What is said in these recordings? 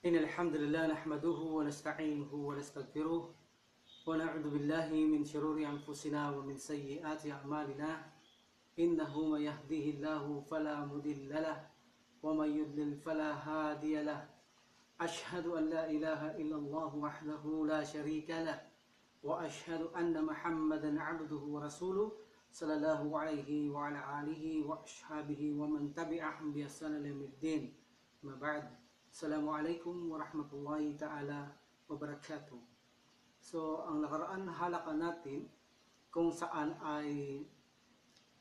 إن الحمد لله نحمده ونستعينه ونستغفره ونعوذ بالله من شرور أنفسنا ومن سيئات أعمالنا إنه من يهده الله فلا مضل له ومن يضلل فلا هادي له أشهد أن لا إله إلا الله وحده لا شريك له وأشهد أن محمدا عبده ورسوله صلى الله عليه وعلى آله وأصحابه ومن تبعهم بإحسان إلى يوم الدين. ما بعد. Assalamualaikum warahmatullahi ta'ala wabarakatuh. So, ang nakaraan halaka natin kung saan ay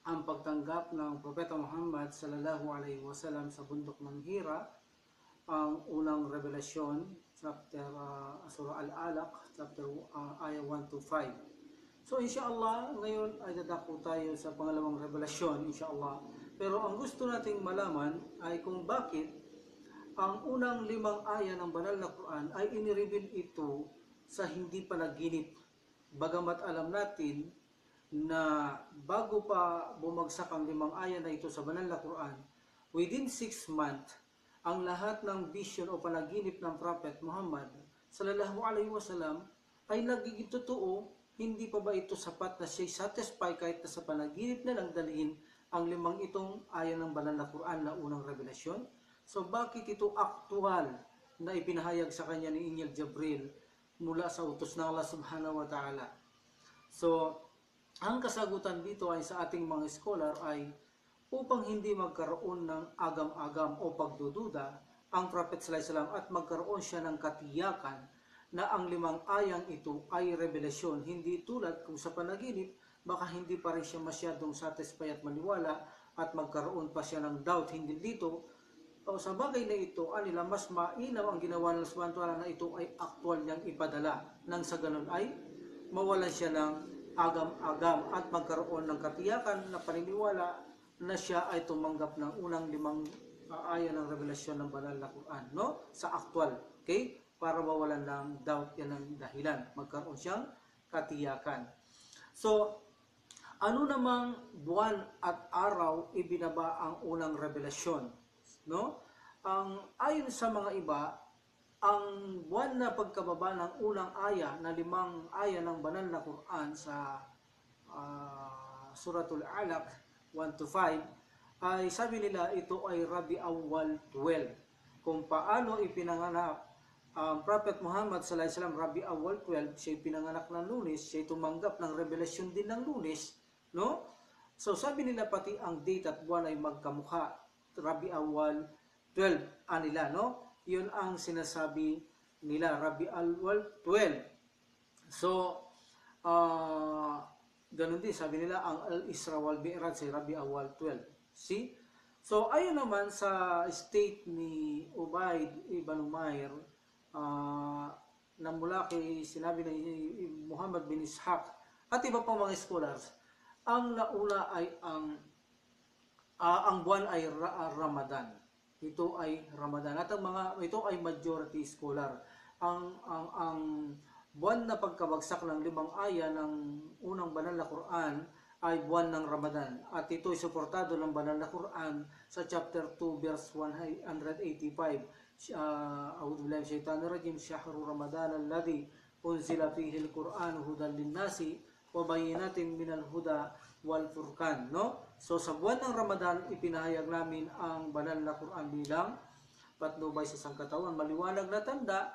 ang pagtanggap ng Propeta Muhammad sallallahu alaihi wasallam sa bundok ng Hira, ang unang revelasyon, chapter Surah Al-Alaq, chapter ayah 1 to 5. So, inshallah, ngayon ay dadako tayo sa pangalawang revelasyon, inshallah. Pero ang gusto nating malaman ay kung bakit ang unang 5 aya ng banal na Quran ay inireveal ito sa hindi panaginip. Bagamat alam natin na bago pa bumagsak ang 5 aya na ito sa banal na Quran, within 6 months, ang lahat ng vision o panaginip ng Prophet Muhammad sallallahu alaihi wasallam ay nagiging totoo. Hindi pa ba ito sapat na siya satisfy kahit na sa panaginip na lang dalhin ang 5 itong aya ng banal na Quran na unang revelasyon? So bakit ito aktual na ipinahayag sa kanya ni Angel Gabriel mula sa utos ng Allah subhanahu wa ta'ala? So, ang kasagutan dito ay sa ating mga scholar ay upang hindi magkaroon ng agam-agam o pagdududa ang Prophet sallallahu alaihi wasallam at magkaroon siya ng katiyakan na ang 5 ayang ito ay revelasyon, hindi tulad kung sa panaginip, baka hindi pa rin siya masyadong satisfy at maniwala at magkaroon pa siya ng doubt. Hindi dito, o sa bagay na ito, anila mas mainam ang ginawa ng Subhanahu wa Ta'ala na ito ay aktual niyang ipadala. Nang sa ganun ay mawalan siya ng agam-agam at magkaroon ng katiyakan na paniniwala na siya ay tumanggap ng unang 5 aya ng revelasyon ng banal na Quran, no? Sa aktual, okay? Para mawalan ng doubt, yan ang dahilan. Magkaroon siyang katiyakan. So, ano namang buwan at araw ibinaba ang unang revelasyon? No? Ayon sa mga iba, ang buwan na pagkababa ng unang aya na 5 aya ng banal na Quran sa Suratul Alaq 1 to 5 ay sabi nila ito ay Rabi Awwal 12. Kung paano ipinanganak ang Prophet Muhammad sallallahu alaihi wasallam, Rabi Awwal 12, siya pinanganak ng Lunes, siya tumanggap ng revelasyon din ng Lunes, no? So sabi nila pati ang date at buwan ay magkamukha. Rabi Awwal 12 anila, no? Yun ang sinasabi nila, Rabi Awwal 12. So, ganun din, sabi nila, ang Al-Isra wal Mi'raj sa Rabi Awwal 12. See? So, ayon naman sa state ni Ubayd ibn Umair, na mula kay sinabi ni Muhammad bin Ishaq at iba pang mga scholars, ang nauna ay ang buwan ay Ramadan. Ito ay Ramadan. At ito ay majority scholar. Ang buwan na pagkabagsak ng 5 aya ng unang banal na Quran ay buwan ng Ramadan. At ito ay suportado ng banal na Quran sa chapter 2 verse 185. A'udhu billahi minash shaitanir rajim. Shahru Ramadan alladhi unzila fihi al-Quran hudan lin-nasi wa bayyinatin minal huda wal furqan, no? So sa buwan ng Ramadan ipinahayag namin ang banal na Quran bilang patnubay sa sangkatawan, maliwanag na tanda,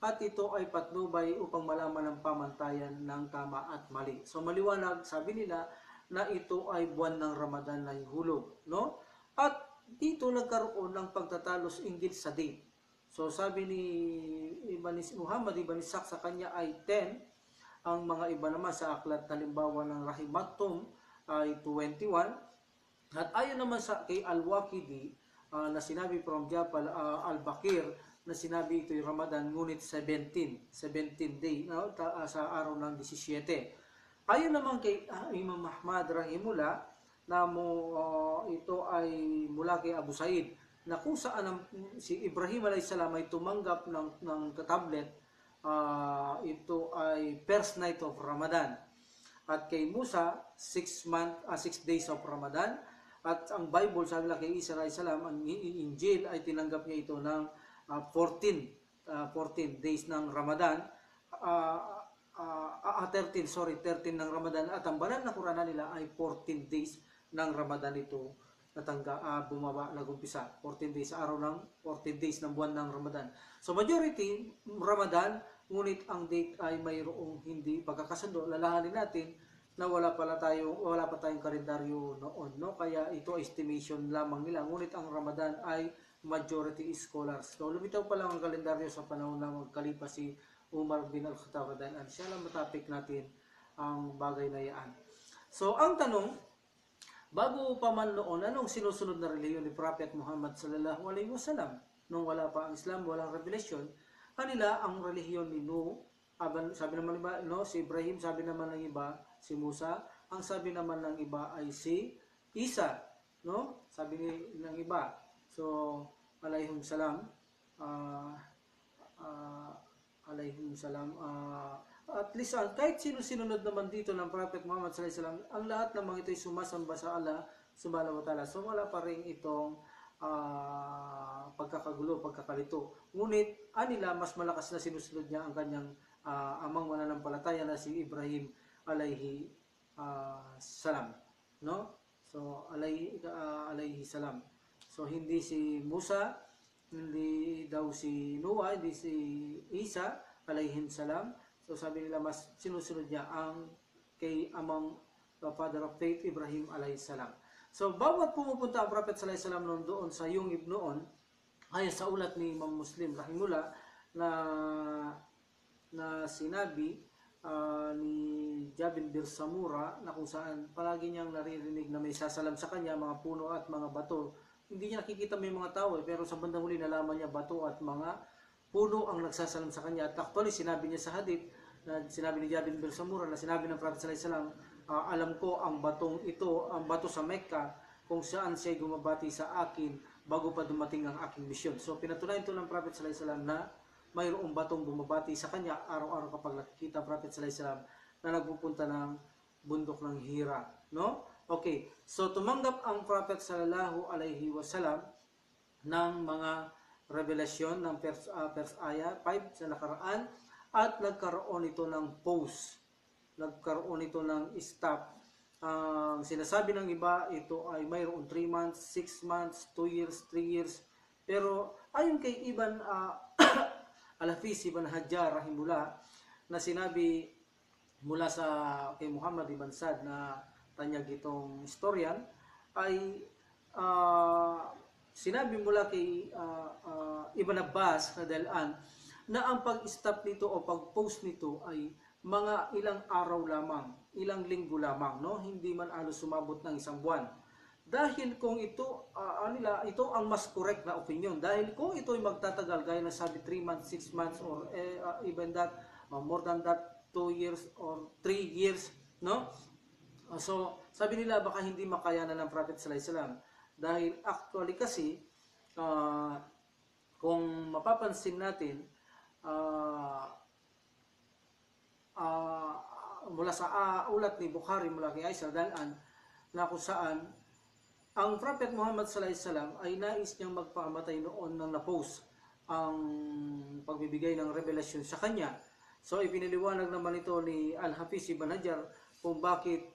at ito ay patnubay upang malaman ang pamantayan ng tama at mali. So maliwanag, sabi nila, na ito ay buwan ng Ramadan na hulog, no? At dito nagkaroon ng pagtatalos inggit sa date. So sabi ni Muhammad ibn Ishaq sa kanya ay 10. Ang mga iba naman sa aklat halimbawa ng Rahimatum ay 21. At ayon naman sa kay Al-Waqidi na sinabi from Jabal Al-Bakir na sinabi ito'y Ramadan ngunit 17 day, no? Sa araw ng 17. Ayon naman kay Imam Ahmad Rahimullah na ito ay mula kay Abu Sa'id na kung saan si Ibrahim alayhis salam ay tumanggap ng tablet. Ito ay first night of Ramadan. At kay Musa, 6 days of Ramadan. At ang Bible, sabi lang kay Isa alayhis salam, ang Injil ay tinanggap niya ito ng 14 14 days ng Ramadan, 13 ng Ramadan, at ang banal na Qur'an nila ay 14 days ng Ramadan ito bumaba, nagumpisa 14 days, araw ng 14 days ng buwan ng Ramadan. So majority Ramadan, ngunit ang date ay mayroong hindi pagkakasundo. Lalahanin natin na wala pa tayong kalendaryo noon, no? Kaya ito estimation lamang nila, ngunit ang Ramadan ay majority scholars. So lumitaw pa lang ang kalendaryo sa panahon na magkalipas si Umar bin Al-Khattab, dahil siya lang matapik natin ang bagay na yan. So ang tanong, bago pa man noon, anong sinusunod na relihiyon ni Prophet Muhammad sallallahu alaihi wasallam? Nung wala pa ang Islam, walang revelation, kanila ang relihiyon ni Nuh, sabi naman ng iba, no, si Ibrahim, sabi naman ng iba, si Musa, ang sabi naman ng iba ay si Isa, no? Sabi ng iba. So, alaihim salam, at least kahit sino-sinunod naman dito ng Prophet Muhammad sallallahu alaihi wasallam, ang lahat naman ito ay sumasamba sa Allah subhanahu wa ta'ala. So wala pa rin itong pagkakagulo, pagkakalito. Ngunit anila mas malakas na sinusunod niya ang kanyang amang mananampalataya na si Ibrahim alaihi salam, no? So alaihi salam. So hindi si Musa, hindi daw si Noah, hindi si Isa alayhim salam. So sabi nila mas sinusunod niya ang kay among the father of faith, Ibrahim alayhi salam. So bawat pumupunta ang Prophet sallallahu alaihi wasallam doon sa Yungib noon, ayon sa ulat ni Imam Muslim rahimullah, na sinabi ni Jabir bin Samura, na kung saan palagi niyang naririnig na may sasalam sa kanya mga puno at mga bato. Hindi niya nakikita may mga tao, pero sa bandang huli nalaman niya bato at mga puno ang nagsasalam sa kanya. At actually sinabi niya sa hadith, na sinabi ni Jabir bin Samura, na sinabi ng Prophet sallallahu alaihi wasallam, alam ko ang batong ito, ang bato sa Mecca, kung saan siya gumabati sa akin bago pa dumating ang aking misyon. So pinatunayan ito ng Prophet sallallahu alaihi wasallam na mayroong batong bumabati sa kanya araw-araw kapag nakikita ang Prophet sallallahu alaihi wasallam na nagpupunta ng bundok ng Hira, no? Okay, so tumanggap ang Prophet sallallahu alaihi wasallam ng mga revelasyon ng first ayah 5 sa nakaraan, at nagkaroon ito ng pause, nagkaroon ito ng stop. Sinasabi ng iba, ito ay mayroon 3 months, 6 months, 2 years, 3 years. Pero ayon kay Ibn Al-Hafiz Ibn Hajar rahimullah, na sinabi mula sa kay Muhammad Ibn Sa'd, na tanyag itong historian, ay sinabi mula kay Ibn Abbas radhiyallahu na ang pag-stop nito o pag-post nito ay mga ilang araw lamang, ilang linggo lamang, no? Hindi man halos sumabot ng isang buwan. Dahil kung ito ito ang mas correct na opinion, dahil kung ito ay magtatagal, gaya na sabi 3 months, 6 months, or even that, more than that, 2 years or 3 years, no? So sabi nila baka hindi makayanan ng Prophet sallallahu alaihi wasallam, dahil actually kasi kung mapapansin natin, mula sa ulat ni Bukhari mula kay Aisha radhiyallahu na kung saan ang Prophet Muhammad sallallahu alaihi wasallam ay nais niyang magpakamatay noon nang na-post ang pagbibigay ng revelasyon sa kanya. So ipiniliwanag naman ito ni Al-Hafiz Ibn Hajar kung bakit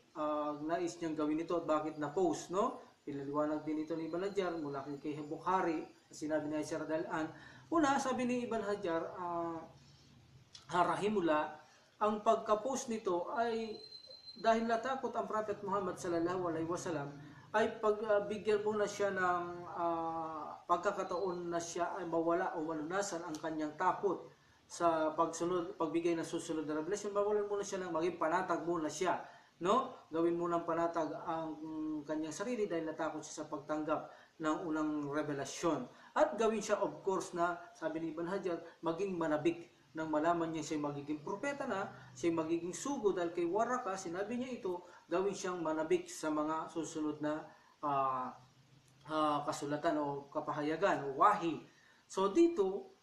nais niyang gawin ito at bakit na-post, no? Pinaliwanag din ito ni Ibn Hajar mula kay Bukhari, sinabi ni Aisha radhiyallahu. Una, sabi ni Ibn Hajar rahimullah, ang pagka-post nito ay dahil natakot ang Prophet Muhammad sallallahu alaihi wasallam, ay pagbigyan muna siya ng pagkakataon na siya ay mawala o malunasan ang kanyang takot sa pagbigay ng susunod na revelation. Mawalan muna siya ng maging panatag muna siya, no? Gawin mo ng panatag ang kanyang sarili dahil natakot siya sa pagtanggap ng unang revelasyon. At gawin siya, of course, na sabi ni Ibn Hajar, maging manabik nang malaman niya siya magiging propeta na, siya magiging sugo, dahil kay Waraka, sinabi niya ito, gawin siyang manabik sa mga susunod na kasulatan o kapahayagan o wahi. So dito,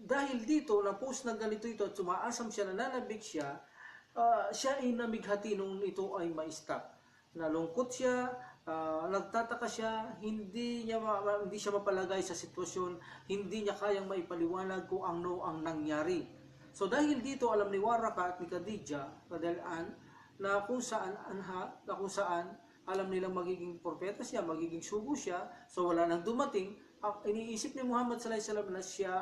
dahil dito, na-post na ganito ito at sumaasam siya, nananabik siya, siya ay namighati nung ito ay ma-stop. Nalungkot siya, nagtataka siya, hindi siya mapalagay sa sitwasyon, hindi niya kayang maipaliwanag kung ano ang nangyari. So dahil dito alam ni Waraka at ni Khadija radhiyallahu na kung saan alam nilang magiging propeta siya, magiging sugo siya, so wala nang dumating. Iniisip ni Muhammad sallallahu alaihi wasallam na siya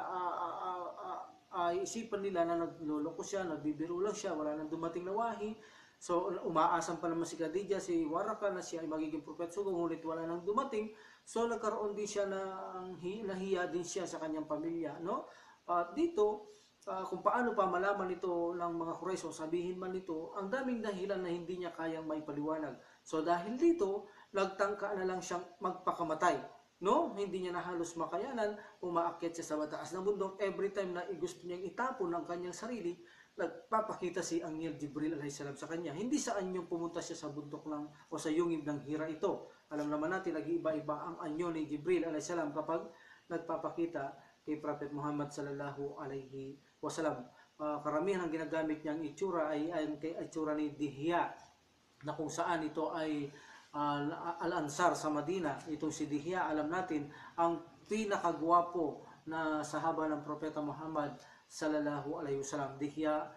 isipan nila na nagloloko siya, nagbibiro lang siya, wala nang dumating na wahi. So, umaasan pa naman si Khadija, si Waraka na siya ay magiging propeta sugo, ngunit wala nang dumating. So, nagkaroon din siya nahiya din siya sa kanyang pamilya, no? At dito, kung paano pa malaman ito ng mga Quraysh o sabihin man ito, ang daming dahilan na hindi niya kayang maipaliwanag. So, dahil dito, nagtangka na lang siyang magpakamatay. No, hindi niya na halos makayanan, umaakyat siya sa mataas na bundok. Every time na gusto niyang itapon ang kanyang sarili, nagpapakita si Anghel Jibril alayhisalam sa kanya. Hindi saan yung pumunta siya sa bundok o sa yungib ng Hira ito. Alam naman natin, nag-iiba-iba ang anyo ni Jibril alayhisalam kapag nagpapakita kay Prophet Muhammad sallallahu alaihi wasallam. Karamihan ang ginagamit niyang itsura ay kay itsura ni Dihya, na kung saan ito ay Al-Ansar sa Madina. Itong si Dihya, alam natin, ang pinakagwapo na sahaba ng Propeta Muhammad sallallahu alaihi wasallam, Dihya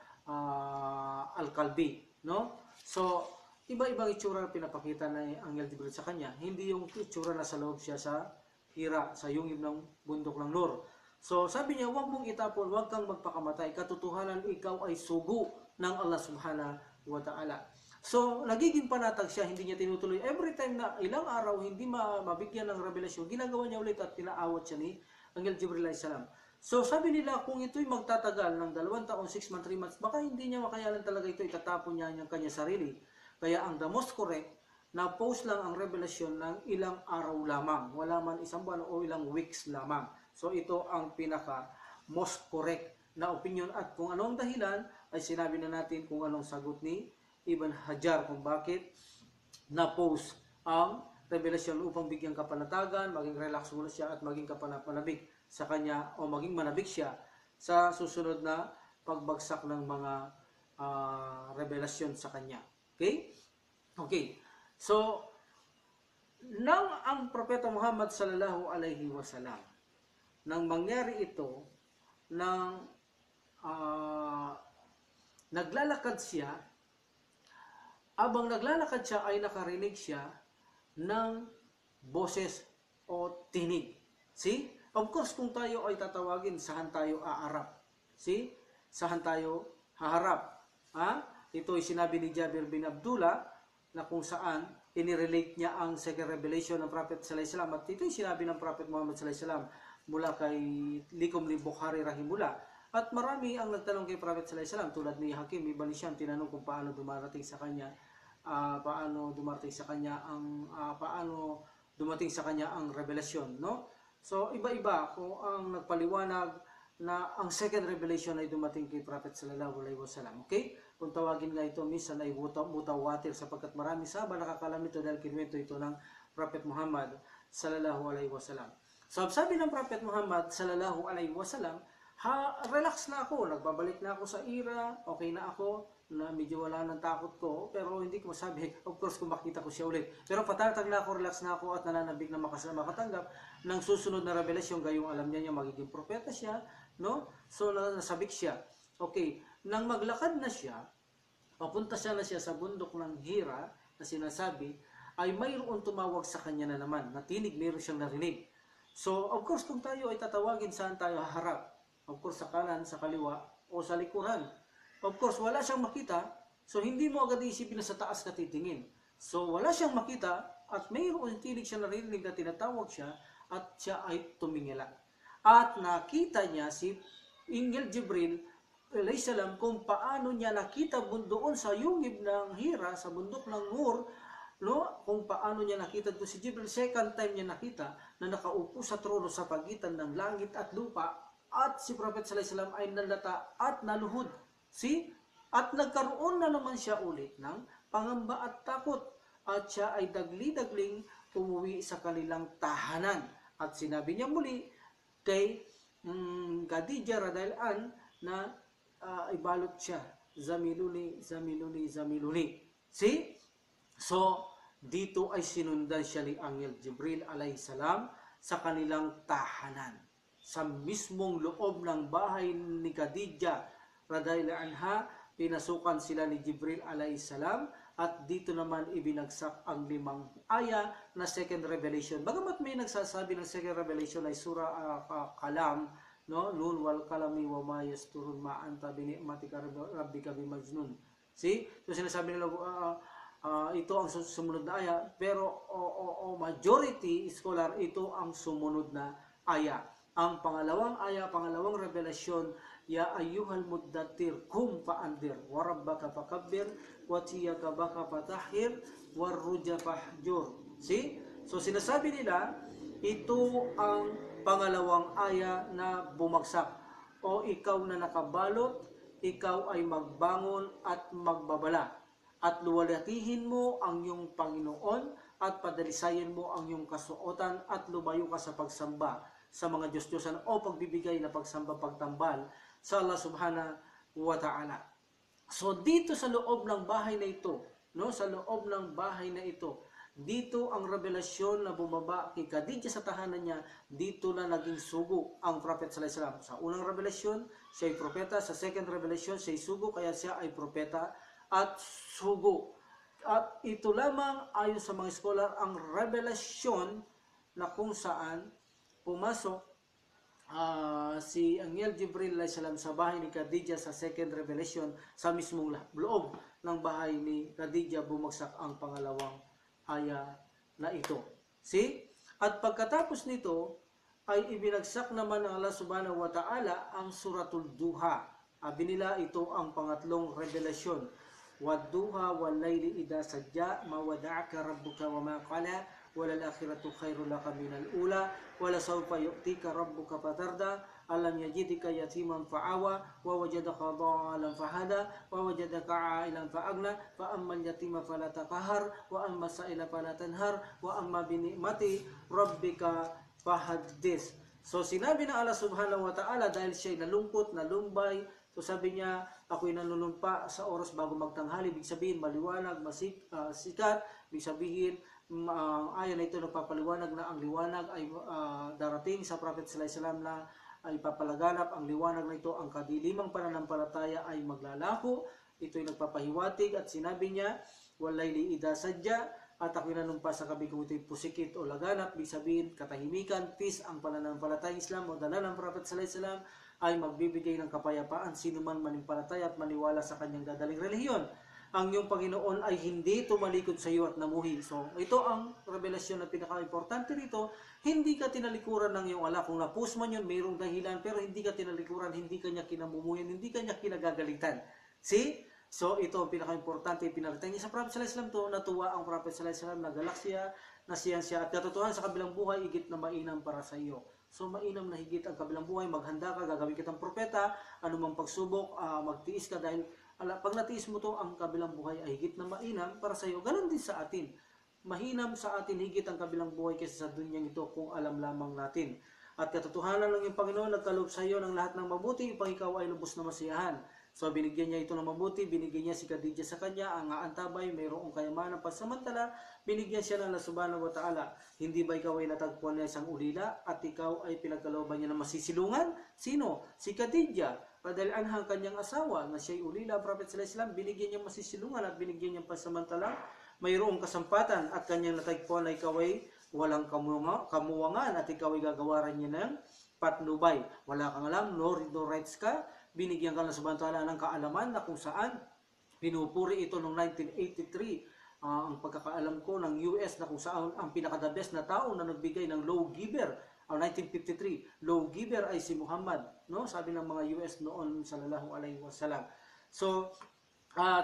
Al-Kalbi, no? So, iba-ibang itsura na pinapakita ng Anghel Jibril sa kanya. Hindi yung itsura na sa loob siya sa Hira, sa yungib ng bundok ng Nur. So, sabi niya, huwag mong itapon, huwag kang magpakamatay. Katotohanan, ikaw ay sugo ng Allah subhanahu wa ta'ala. So, nagiging panatag siya, hindi niya tinutuloy. Every time na ilang araw hindi mabigyan ng revelasyon, ginagawa niya ulit at tinaawat siya ni Anghel Jibril alayhis salam. So, sabi nila, kung ito'y magtatagal ng 2 taon, 6 months, 3 months, baka hindi niya makayanan talaga ito, itatapon niya ang kanyang sarili. Kaya ang the most correct, na post lang ang revelasyon ng ilang araw lamang. Wala man isang buwan o ilang weeks lamang. So, ito ang pinaka most correct na opinion. At kung anong dahilan, ay sinabi na natin kung anong sagot ni Ibn Hajar kung bakit na-post ang revelasyon upang bigyang kapanatagan, maging relax muna siya at maging kapanabik sa kanya o maging manabik siya sa susunod na pagbagsak ng mga revelasyon sa kanya. Okay? Okay. So, nang ang Propeta Muhammad sallallahu alaihi wasallam, nang mangyari ito, nang naglalakad siya, abang naglalakad siya ay nakarinig siya ng boses o tinig. See? Of course, kung tayo ay tatawagin, saan tayo aarap? See? Saan tayo haharap? Ito ay sinabi ni Jabir bin Abdullah na kung saan inirelate niya ang second revelation ng Prophet sallallahu alaihi wasallam. At ito ay sinabi ng Prophet Muhammad sallallahu alaihi wasallam mula kay Likom ni Bukhari rahimullah. At marami ang nagtanong kay Prophet sallallahu alaihi wasallam tulad ni Hakim Ibn Hisham, tinanong kung paano dumarating sa kanya ang revelasyon, no? So iba-iba kung ang nagpaliwanag na ang second revelation ay dumating kay Prophet sallallahu alaihi wasallam. Okay? Kung tawagin nga ito minsan ay mutawatir sapagkat marami sahaba nakakalam ito dahil kinuwento ito ng Prophet Muhammad sallallahu alaihi wasallam. So sabi ng Prophet Muhammad sallallahu alaihi wasallam, relax na ako, nagbabalik na ako sa Hira, okay na ako, na medyo wala ng takot ko, pero hindi ko masabi, of course, kung makita ko siya ulit. Pero patatag na ako, relax na ako, at nananabik na makatanggap ng susunod na revelasyon, gayong alam niya magiging propeta siya, no? So, nasabik siya. Okay, nang maglakad na siya, papunta na siya sa bundok ng Hira, na sinasabi, ay mayroon tumawag sa kanya na naman, natinig, mayroon siyang narinig. So, of course, kung tayo ay tatawagin, saan tayo haharap? Of course, sa kanan, sa kaliwa, o sa likuran. Of course, wala siyang makita, so hindi mo agad isipin na sa taas ka titingin. So, wala siyang makita, at mayroon tinig siya narinig na tinatawag siya, at siya ay tumingila. At nakita niya si Anghel Jibril alayhis salam kung paano niya nakita doon sa yungib ng Hira, sa bundok ng Nur, no? Kung paano niya nakita doon si Jibril. Second time niya nakita na nakaupo sa trono sa pagitan ng langit at lupa, at si Prophet sallallahu alaihi wasallam ay nalata at naluhod. See? At nagkaroon na naman siya ulit ng pangamba at takot. At siya ay dagli-dagling umuwi sa kanilang tahanan. At sinabi niya muli kay Khadija radhiyallahu anha na ibalot siya. Zamiluni, zamiluni, zamiluni. See? So, dito ay sinundan siya ni Angel Jibril alayhi salam sa kanilang tahanan. Sa mismong loob ng bahay ni Khadija radhiyallahu anha, pinasukan sila ni Jibril alayhi salam at dito naman ibinagsak ang 5 aya na second revelation. Bagamat may nagsasabi ng second revelation ay surah Kalam, no, nun wal kalami wa ma yasturun ma anta bi ni'matika rabbika bimajnun. See? So sinasabi nila ito ang sumunod na aya, pero majority scholar ito ang sumunod na aya. Ang pangalawang aya, pangalawang revelasyon, ya ayyuhal muddatir kum fa'andir wa rabbaka fakabbir wa tiyaka baka fatahhir war ruja fahjur. See? So sinasabi nila ito ang pangalawang aya na bumagsak. O ikaw na nakabalot, ikaw ay magbangon at magbabala. At luwalhatihin mo ang iyong Panginoon at padalisayin mo ang iyong kasuotan at lumayo ka sa pagsamba sa mga Diyos-Diyosan o pagbibigay na pagsamba pagtambal sa Allah subhanahu wa ta'ala. So dito sa loob ng bahay na ito, no, sa loob ng bahay na ito, dito ang revelasyon na bumaba kay Khadija sa tahanan niya, dito na naging sugo ang Prophet sallallahu alaihi wasallam. Sa unang revelasyon, siya ay propeta. Sa second revelation, siya ay sugo, kaya siya ay propeta at sugo. At ito lamang ayon sa mga scholar ang revelasyon na kung saan pumasok si Angel Jibril alayhi salam sa bahay ni Khadija sa second revelation. Sa mismong loob ng bahay ni Khadija bumagsak ang pangalawang aya na ito. See? At pagkatapos nito ay ibinagsak naman ng Allah subhanahu wa ta'ala ang suratul Duha. Binila ito ang pangatlong revelasyon. Wadduha wal layli idha sajja ma wada'aka rabbuka wa ma qala walal akhiratu khairul laka minal ula wala sawfa yu'tika rabbuka fatarda alam yajidika yatiman fa'awa wa wajadaka dhalan fahada wa wajadaka a'ilan fa'agna fa ammal yatima fala taqhar wa amma sa'ila fala tanhar wa amma bi ni'mati rabbika fahaddis. So sinabi ng Allah subhanahu wa ta'ala dahil siya nalungkot, nalumbay, so sabi niya, ako'y nanunumpa sa oras bago magtanghali. Ibig sabihin, maliwanag, sikat. Ibig sabihin, ayon na ito nagpapaliwanag na ang liwanag ay darating sa Prophet sallallahu alaihi wasallam na ay papalaganap. Ang liwanag na ito, ang kadilimang pananampalataya ay maglalako. Ito'y nagpapahiwatig at sinabi niya, walayli idha sadya, at ako'y nanumpa sa gabi kung ito'y pusikit o laganap. Ibig sabihin, katahimikan, peace, ang pananampalatayang Islam o dala ng Prophet sallallahu alaihi wasallam ay magbibigay ng kapayapaan sino man manimpalataya at maniwala sa kanyang dadaling relihiyon. Ang iyong Panginoon ay hindi tumalikod sa iyo at namuhi. So, ito ang revelasyon na pinaka-importante rito. Hindi ka tinalikuran ng iyong Allah. Kung napus man yun, mayroong dahilan, pero hindi ka tinalikuran, hindi ka niya kinamumuyan, hindi ka niya kinagagalitan. See? So, ito ang pinaka-importante. Pinalitan niya sa Prophet sallallahu alaihi wasallam to, natuwa ang Prophet sallallahu alaihi wasallam na galaksya, na siyansya, at katotohanan sa kabilang buhay, higit na mainam para sa iyo. So mainam na higit ang kabilang buhay, maghanda ka, gagawin kitang propeta, anumang pagsubok, magtiis ka dahil pag natiis mo to, ang kabilang buhay ay higit na mainam para sa iyo. Ganon din sa atin. Mahinam sa atin higit ang kabilang buhay kaysa sa dunyang ito kung alam lamang natin. At katotohanan ng iyong Panginoon, nagkaloob sa iyo ng lahat ng mabuti upang ikaw ay lubos na masiyahan. So binigyan niya ito ng mabuti, binigyan niya si Khadija sa kanya, ang aantabay, mayroong kayamanan pansamantala, binigyan siya ng Allah subhanahu wa ta'ala. Hindi ba ikaw ay natagpuan niya isang ulila at ikaw ay pinagkalooban niya ng masisilungan? Sino? Si Khadija. Padahil anhang kanyang asawa na siya'y ulila, Prophet sallallahu alaihi wasallam, binigyan niya masisilungan at binigyan niya pansamantala, mayroong kasampatan at kanyang natagpuan na ikaw ay walang kamuwangan at ikaw ay gagawaran niya ng patnubay. Wala kang alam, no rights ka, binigyan ka ng subhanahu wa ta'ala ng kaalaman na kung saan pinupuri ito noong 1983. Ang pagkakaalam ko ng US na kung saan ang pinaka-the best na tao na nagbigay ng law giver, 1953, law giver ay si Muhammad, no? Sabi ng mga US noon sallallahu alaihi wasallam. So,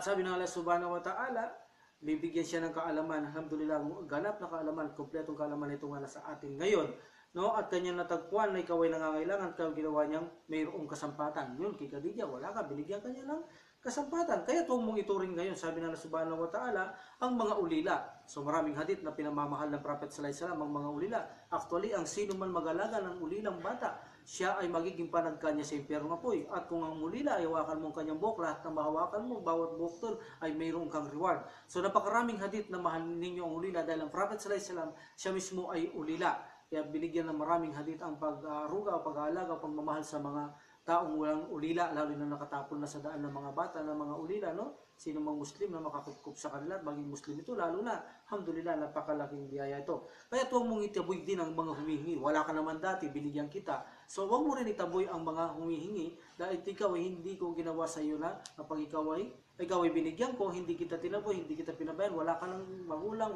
sabi ng Allah subhanahu wa ta'ala, bibigyan siya ng kaalaman. Alhamdulillah, ganap na kaalaman, kompletong kaalaman ito nga nasa atin ngayon. no, at kanyang natagpuan na ikaw ay nangangailangan, kaya ginawa niyang mayroong kasampatan. Yun, kay Khadija, wala ka, binigyan kanya ng kasampatan. Kaya huwag mong ituring ngayon, sabi ng Allah subhanahu wa ta'ala, ang mga ulila. So maraming hadith na pinamamahal ng Prophet sallallahu alaihi wasallam ang mga ulila. Actually, ang sino man mag-alaga ng ulilang bata, siya ay magiging panagka niya sa impyerno ng apoy. At kung ang ulila ay hawakan mo ang kanyang buhok, lahat ng mahawakan mo, bawat buhok doon ay mayroong kang reward. So napakaraming hadith na mahal ninyo ang ulila dahil ang Prophet sallallahu alaihi wasallam, siya mismo ay ulila. Kaya binigyan ng maraming hadith ang pag-aruga o pag-aalaga o pagmamahal sa mga taong walang ulila, lalo na nakatapon na sa daan ng mga bata, ng mga ulila, no? Sino mang Muslim na makakukup sa kanila at maging Muslim ito, lalo na, alhamdulillah, napakalaking biyaya ito. Kaya huwag mong itaboy din ang mga humihingi. Wala ka naman dati, binigyan kita. So huwag mo rin itaboy ang mga humihingi dahil ikaw ay hindi ko ginawa sa iyo na kapag ikaw ay binigyan ko, hindi kita tinaboy, hindi kita pinabayaan, wala ka ng magulang,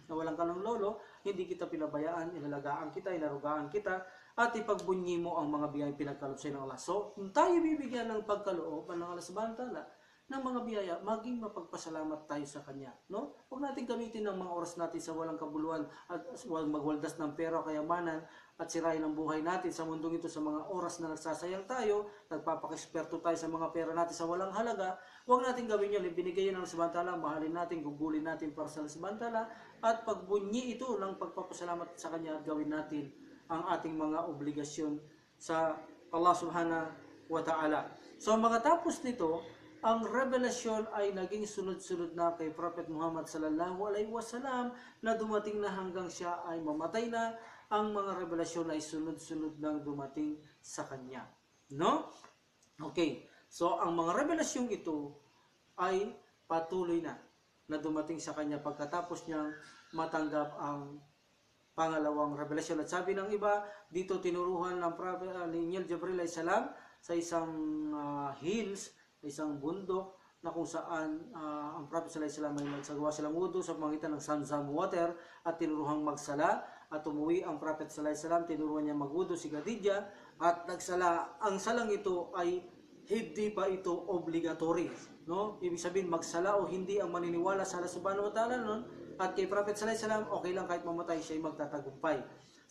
nawalan ka ng lolo, hindi kita pinabayaan, inalagaan kita, inarugaan kita, at ipagbunyi mo ang mga biyaya pinagkaloob sa ng Allah. So, kung tayo bibigyan ng pagkaloob ng Allah subhanahu wa ta'ala ng mga biyaya, maging mapagpasalamat tayo sa Kanya. No? Huwag natin gamitin ang mga oras natin sa walang kabuluhan at huwag magwaldas ng pera o kayamanan at sirain ang buhay natin sa mundong ito sa mga oras na nagsasayang tayo, nagpapaka-eksperto tayo sa mga pera natin sa walang halaga. Huwag natin gawin yun. Ibinigay yun ng samantala, mahalin natin, gugulin natin para sa samantala at pagbunyi ito ng pagpapasalamat sa Kanya at gawin natin ang ating mga obligasyon sa Allah subhanahu wa ta'ala. So mga tapos nito, ang revelasyon ay naging sunod-sunod na kay Prophet Muhammad sallallahu alaihi wasallam na dumating na hanggang siya ay mamatay na, ang mga revelasyon ay sunod-sunod nang dumating sa kanya. No? Okay. So ang mga revelasyong ito ay patuloy na dumating sa kanya pagkatapos niyang matanggap ang pangalawang revelasyon. At sabi ng iba, dito tinuruhan ng Prophet ni Angel Jibril alayhis salam sa isang hills, isang bundok na kung saan ang Prophet sallallahu alaihi wasallam ay nagsagawa silang wudu sa pamamagitan ng Zamzam water at tinuruhang magsala at umuwi ang Prophet sallallahu alaihi wasallam, tinuruan niya magwudu si Khadija at nagsala. Ang salang ito ay hindi pa ito obligatory, no? Ibig sabihin magsala o hindi ang maniniwala sa Allah subhanahu wa ta'ala noon. At kay Prophet sallallahu alaihi wasallam, okay lang kahit mamatay siya ay magtatagumpay.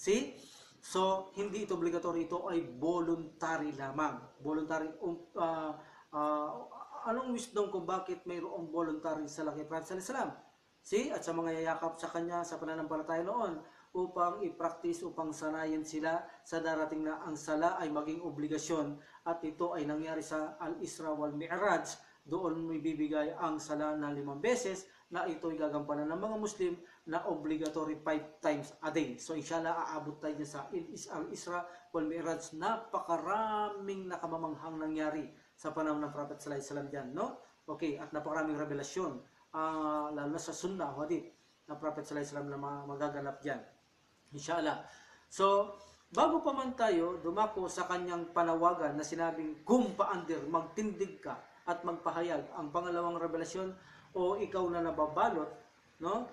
See? So, hindi ito obligatory, ito ay voluntary lamang. Voluntary. Anong wisdom kung bakit mayroong voluntary sa kay Prophet sallallahu alaihi wasallam? See? At sa mga yayakap sa kanya sa pananampalataya noon, upang i-practice, upang sanayin sila sa darating na ang sala ay maging obligasyon. At ito ay nangyari sa Al-Isra wal Mi'raj. Doon may bibigay ang sala na 5 beses na ito'y gagampanan ng mga Muslim na obligatory 5 times a day. So inshallah aabot tayo sa Al-Isra wal Mi'raj. Napakaraming nakamamanghang nangyari sa panahon ng Prophet sallallahu alaihi wasallam diyan, no? Okay, at napakaraming revelasyon lalo na sa sunnah hadith na Prophet sallallahu alaihi wasallam na magaganap diyan. Inshallah. So, bago pa man tayo dumako sa kanyang panawagan na sinabing kum paandir, magtindig ka at magpahayag, ang pangalawang revelasyon o ikaw na nababalot, no,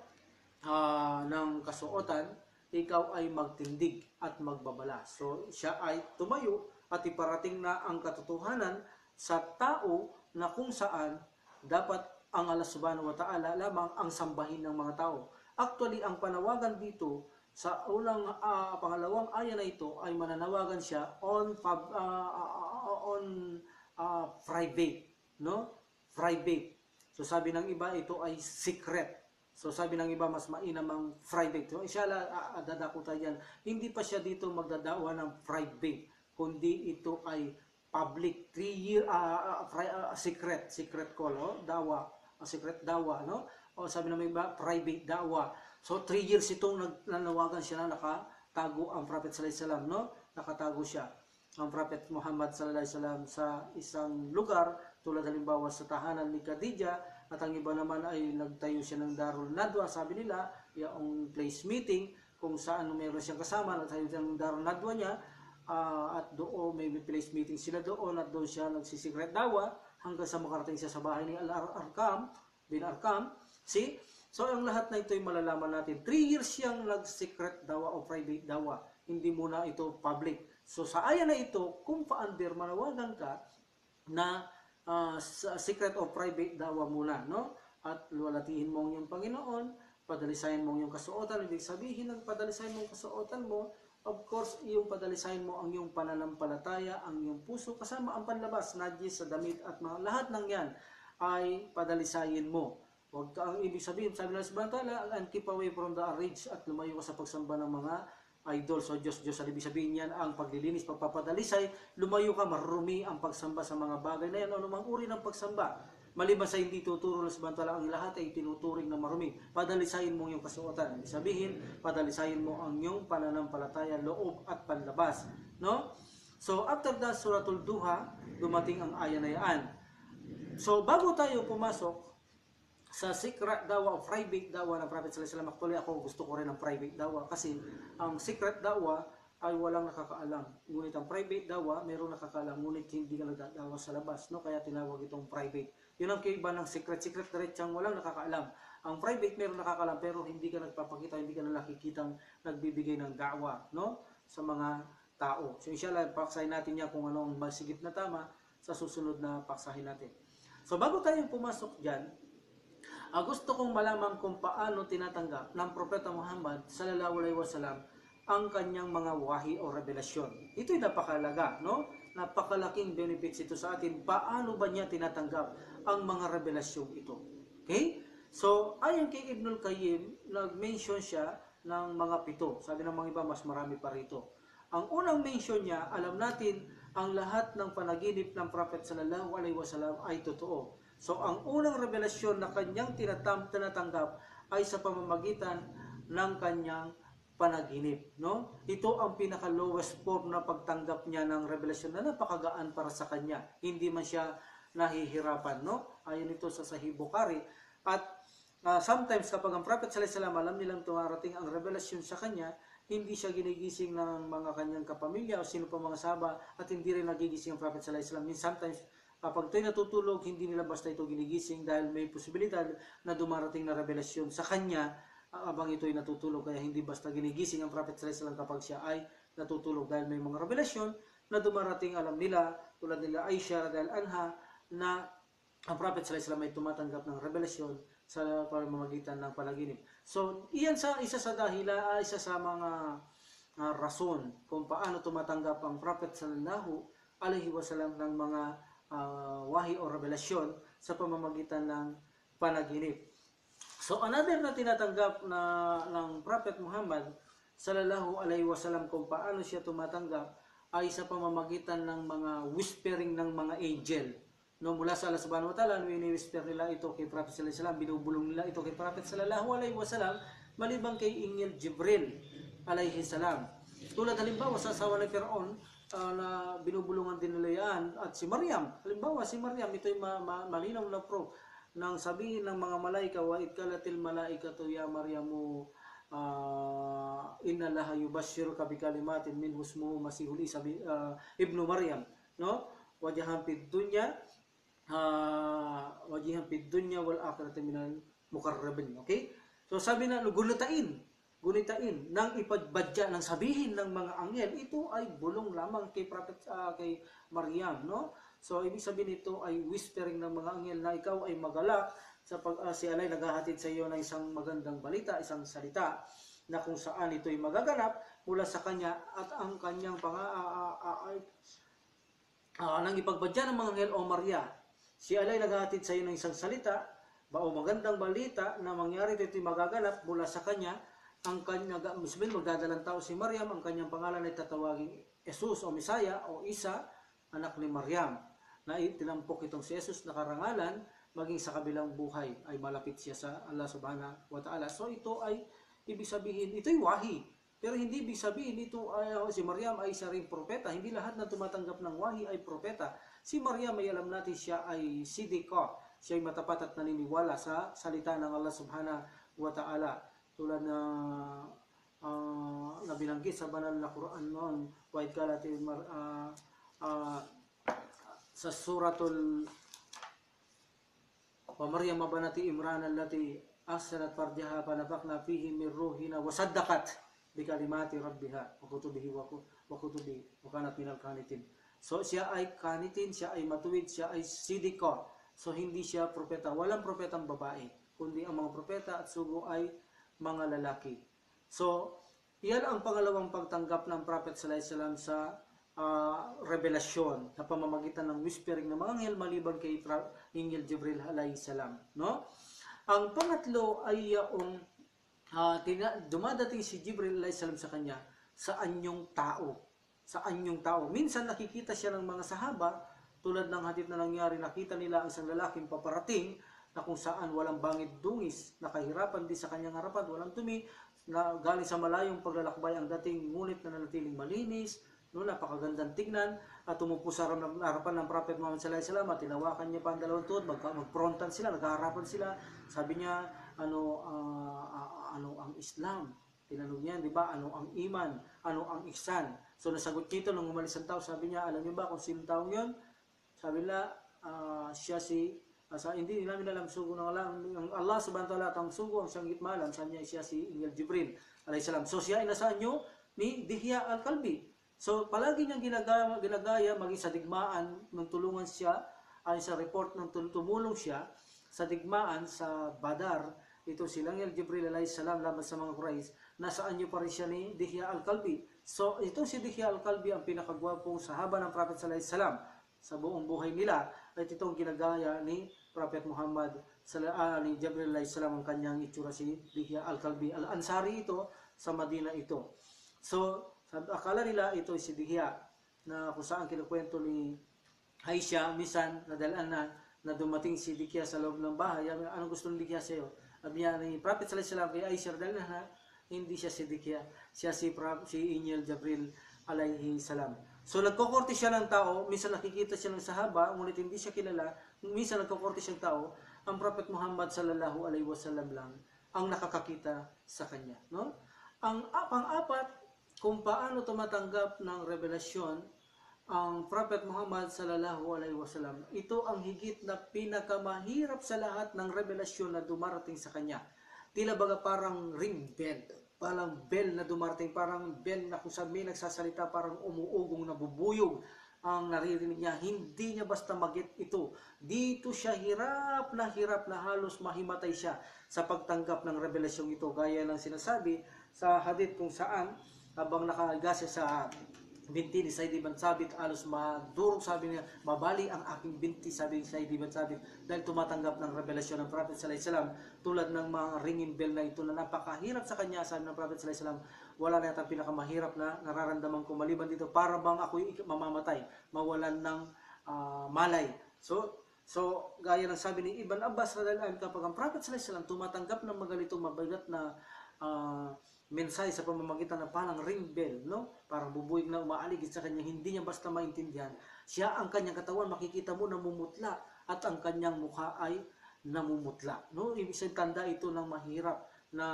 ng kasuotan, ikaw ay magtindig at magbabala. So, siya ay tumayo at iparating na ang katotohanan sa tao na kung saan dapat ang Allah subhanahu wa ta'ala lamang ang sambahin ng mga tao. Actually, ang panawagan dito sa pangalawang aya na ito ay mananawagan siya on private, no? Private. So sabi ng iba ito ay secret. So sabi ng iba mas mainam ang private. So inshallah dadako tayo yan. Hindi pa siya dito magdadawa ng private, kundi ito ay public 3-year secret call, oh? Dawa, secret dawa, no? O sabi ng iba private dawa. So 3 years itong nanawagan siya na nakatago ang Prophet sallallahu alaihi wasallam, no? Nakatago siya ang Prophet Muhammad sallallahu alaihi wasallam sa isang lugar tulad halimbawa sa tahanan ni Khadija, at ang iba naman ay nagtayo siya ng Darul Nadwa, sabi nila, yung place meeting kung saan meron siyang kasama, nagtayo siya ng Darul Nadwa niya, at doon may place meeting sila doon at doon siya nagsisikret dawa hanggang sa makarating siya sa bahay ni Al-Arkam bin Arkam. See? So, ang lahat na ito ay malalaman natin. 3 years siyang nag-secret dawa o private dawa. Hindi muna ito public. So, sa aya na ito, kung paandir manawagan ka na secret o private dawa muna, no? At luwalatihin mo ang iyong Panginoon, padalisayan mo ang iyong kasuotan. Ibig sabihin, nagpadalisayan mo ang kasuotan mo, of course, iyong padalisayin mo ang iyong pananampalataya, ang iyong puso, kasama ang panlabas, najis sa damit at mga lahat ng yan ay padalisayin mo. Huwag ka, ang ibig sabihin, sabi ng Subhanahu wa Ta'ala, and keep away from the rage at lumayo ka sa pagsamba ng mga idol. So Diyos, ang ibig sabihin yan, ang paglilinis, pagpapadalisay, lumayo ka, marumi ang pagsamba sa mga bagay na yan, o anumang uri ng pagsamba. Maliban sa hindi tuturo ng Subhanahu wa Ta'ala, ang lahat ay tinuturing na marumi. Padalisayin mo yung kasuotan. Ibig sabihin, padalisayin mo ang iyong pananampalataya, loob at panlabas. No? So after that, Suratul Duha, dumating ang aya na yan. So bago tayo pumasok sa secret dawa o private dawa ng Prophet sallallahu alaihi wasallam, actually ako gusto ko rin ng private dawa kasi ang secret dawa ay walang nakakaalam. Ngunit ang private dawa, mayroong nakakaalam, ngunit hindi ka nagdadawa sa labas, no? Kaya tinawag itong private. Yun ang kaiba ng secret. Secret diretsang walang nakakaalam. Ang private mayroong nakakaalam pero hindi ka nagpapakita, hindi ka nakikitang nagbibigay ng dawa, no? Sa mga tao. So inshallah, paksahin natin niya kung anong masigit na tama sa susunod na paksahin natin. So bago tayo pumasok dyan, gusto kong malaman kung paano tinatanggap ng Propeta Muhammad sallallahu alaihi wasallam ang kanyang mga wahi o revelasyon. Ito'y napakalaga, no? Napakalaking benefits ito sa atin. Paano ba niya tinatanggap ang mga revelasyon ito? Okay? So, ayon kay Ibnul Qayyim, nag-mention siya ng mga 7. Sabi ng mga iba, mas marami pa rito. Ang unang mention niya, alam natin, ang lahat ng panaginip ng Prophet sallallahu alaihi wasallam ay totoo. So, ang unang revelasyon na kanyang tinatanggap ay sa pamamagitan ng kanyang panaginip, no? Ito ang pinaka-lowest form na pagtanggap niya ng revelasyon na napakagaan para sa kanya. Hindi man siya nahihirapan, no? Ayon ito sa Sahih Bukhari. At sometimes kapag ang Prophet sallallahu alaihi wasallam alam nilang tumarating ang revelasyon sa kanya, hindi siya ginigising ng mga kanyang kapamilya o sino pa mga sahaba at hindi rin nagigising ang Prophet sallallahu alaihi wasallam. Sometimes kapag ito'y natutulog, hindi nila basta ito ginigising dahil may posibilidad na dumarating na revelasyon sa kanya habang ito'y natutulog. Kaya hindi basta ginigising ang Prophet sallallahu alaihi wasallam kapag siya ay natutulog dahil may mga revelasyon na dumarating, alam nila, tulad nila Aisha radhiyallahu anha, na ang Prophet sallallahu alaihi wasallam ay tumatanggap ng revelasyon sa pamamagitan ng panaginip. So, iyan isa sa dahila, isa sa mga rason kung paano tumatanggap ang Prophet sallallahu alaihi wasallam ng mga wahi o revelasyon sa pamamagitan ng panaginip. So another na tinatanggap ng Prophet Muhammad sallallahu alaihi wasallam kung paano siya tumatanggap ay sa pamamagitan ng mga whispering ng mga angel. No, mula sa Allah subhanahu wa ta'ala, wini-whisper nila ito kay Prophet sallallahu alaihi wasallam, binubulong nila ito kay Prophet sallallahu alaihi wasallam, maliban kay Ingel Jibril alaihi salam. Tulad halimbawa sa asawa ni Firaun, na binubulungan din nila yan, at si Maryam, halimbawa si Maryam, ito'y malinaw na proof nang sabihin ng mga malaika, wa idkalatil malaikatu ya Maryamu inna laha yubashshiruka bi kalimatin min husmuhu masihul Isa ibnu Maryam, no? Wajahan fid dunya wal akhirati minal muqarrabin. Okay? So sabi na gunitain nang ipagbadya ng sabihin ng mga anghel, ito ay bulong lamang kay Prophet kay Maryam, no? So ibig sabihin ito ay whispering ng mga anghel na ikaw ay magalak sa si Allah naghahatid sa iyo ng isang magandang balita, isang salita na kung saan ito ay magaganap mula sa kanya, at ang kanyang nang ipagbadya ng mga anghel, o Maria, si Allah naghahatid sa iyo ng isang salita o magandang balita na mangyari ito ay magaganap mula sa kanya. Ang kanya, magdadalang tao si Maryam, ang kanyang pangalan ay tatawagin Jesus o Misaya o Isa, anak ni Maryam. Na tinampok itong si Jesus na karangalan, maging sa kabilang buhay ay malapit siya sa Allah subhanahu wa ta'ala. So ito ay, ibig sabihin, ito'y wahi. Pero hindi ibig sabihin ito ay si Maryam ay isa ring propeta. Hindi lahat na tumatanggap ng wahi ay propeta. Si Maryam ay alam natin siya ay siddiqa. Siya ay matapat at naniniwala sa salita ng Allah subhanahu wa ta'ala. Tulad na binanggit sa banal na Quran noon, sa suratul wa Maryam banati Imran allati ahsanat farjaha fanafakna fihi min ruhina wa saddaqat bi kalimati rabbiha wa kutubihi wa kanat minal qanitin. So siya ay kanitin, siya ay matuwid, siya ay siddiqa. So hindi siya propeta, walang propetang babae, kundi ang mga propeta at sugo ay mga lalaki. So, Yan ang pangalawang pagtanggap ng Prophet sallallahu alaihi wasallam sa revelasyon na pamamagitan ng whispering ng mga anghel maliban kay Angel Jibril alayhi salam, no? Ang pangatlo ay yung dumadating si Jibril alayhi salam sa kanya sa anyong tao. Sa anyong tao. Minsan nakikita siya ng mga sahaba, tulad ng hadith na nangyari, nakita nila ang isang lalaking paparating na kung saan walang bangid dungis, nakahirapan din sa kanyang harapan, walang tumi, na galing sa malayong paglalakbay ang dating, ngunit na nanatiling malinis, no, napakagandang tignan, at umupo sa harapan ng Prophet Muhammad sallallahu alaihi wasallam, at tinawakan niya pa ang dalawang tuhod, magprontan sila, naghaharapan sila. Sabi niya, ano ang Islam? Tinanong niya, di ba, ano ang iman? Ano ang ihsan? So nasagot nito nung umalis ang tao, sabi niya, alam niyo ba kung sino taong yun? Sabi nila, siya si hindi namin alam sugo ng Allah subhanahu wa ta'ala, ang sugo ang siyang gitmalam, sabi niya siya si Angel Jibril alayhi salam. So siya ay nasa anyo ni Dihya al-Kalbi. So palagi niyang ginagaya maging sa digmaan nung tulungan siya, ay sa report ng tumulong siya sa digmaan sa Badar, ito si Angel Jibril alayhi salam laban sa mga Quraysh, nasaan niyo pa rin siya ni Dihya al-Kalbi. So ito si Dihya al-Kalbi ang pinakagwapong sahaba ng Prophet sallallahu alaihi wasallam sa buong buhay nila, at itong ginagaya ni Prophet Muhammad ni Jibril alayhi salam ang kanyang itsura, si Dihya al-Kalbi. Al-Ansari ito sa Madina ito. So akala nila ito si Dihya, na kung saan kinukwento ni Aisha, minsan nadalaan na dumating si Dihya sa loob ng bahay. Anong gusto ng Dihya sa'yo? Sabi niya ni Prophet sallallahu alaihi wasallam kay Aisha, dahil na hindi siya si Dihya, siya si Angel Jibril alayhi salam. So nagkokorte siya ng tao, minsan nakikita siya ng sahaba, ngunit hindi siya kilala, minsan nagkokorte siyang tao, ang Prophet Muhammad sallallahu alaihi wasallam lang ang nakakakita sa kanya, no? Ang pang-apat, kung paano tumatanggap ng revelasyon ang Prophet Muhammad sallallahu alaihi wasallam, ito ang higit na pinakamahirap sa lahat ng revelasyon na dumarating sa kanya. Tila baga parang ring bell, parang bell na dumarating, parang bell na kung saan may nagsasalita, parang umuugong na bubuyog ang naririnig niya. Hindi niya basta mag-get ito. Dito siya hirap na halos mahimatay siya sa pagtanggap ng revelasyong ito. Gaya ng sinasabi sa hadith kung saan habang nakahiga siya sa binti ni Said ibn Sabit, alos madurog, sabi niya, mabali ang aking binti, sabi ni Said ibn Sabit, dahil tumatanggap ng revelasyon ng Prophet sallallahu alaihi wasallam, tulad ng mga ringing bell na ito na napakahirap sa kanya. Sabi ng Prophet sallallahu alaihi wasallam, wala na yata pinakamahirap na nararamdaman ko maliban dito, para bang ako'y mamamatay, mawalan ng malay. So gaya ng sabi ni Ibn Abbas radhiyallahu anhu, kapag ang Prophet sallallahu alaihi wasallam tumatanggap ng maganitong mabigat na mensahe sa pamamagitan ng parang ring bell, no? Parang bubuig na umaaligid sa kanya, hindi niya basta maintindihan. Siya, ang kanyang katawan, makikita mo namumutla, at ang kanyang mukha ay namumutla, no? Ibig sabihin, tanda ito ng mahirap na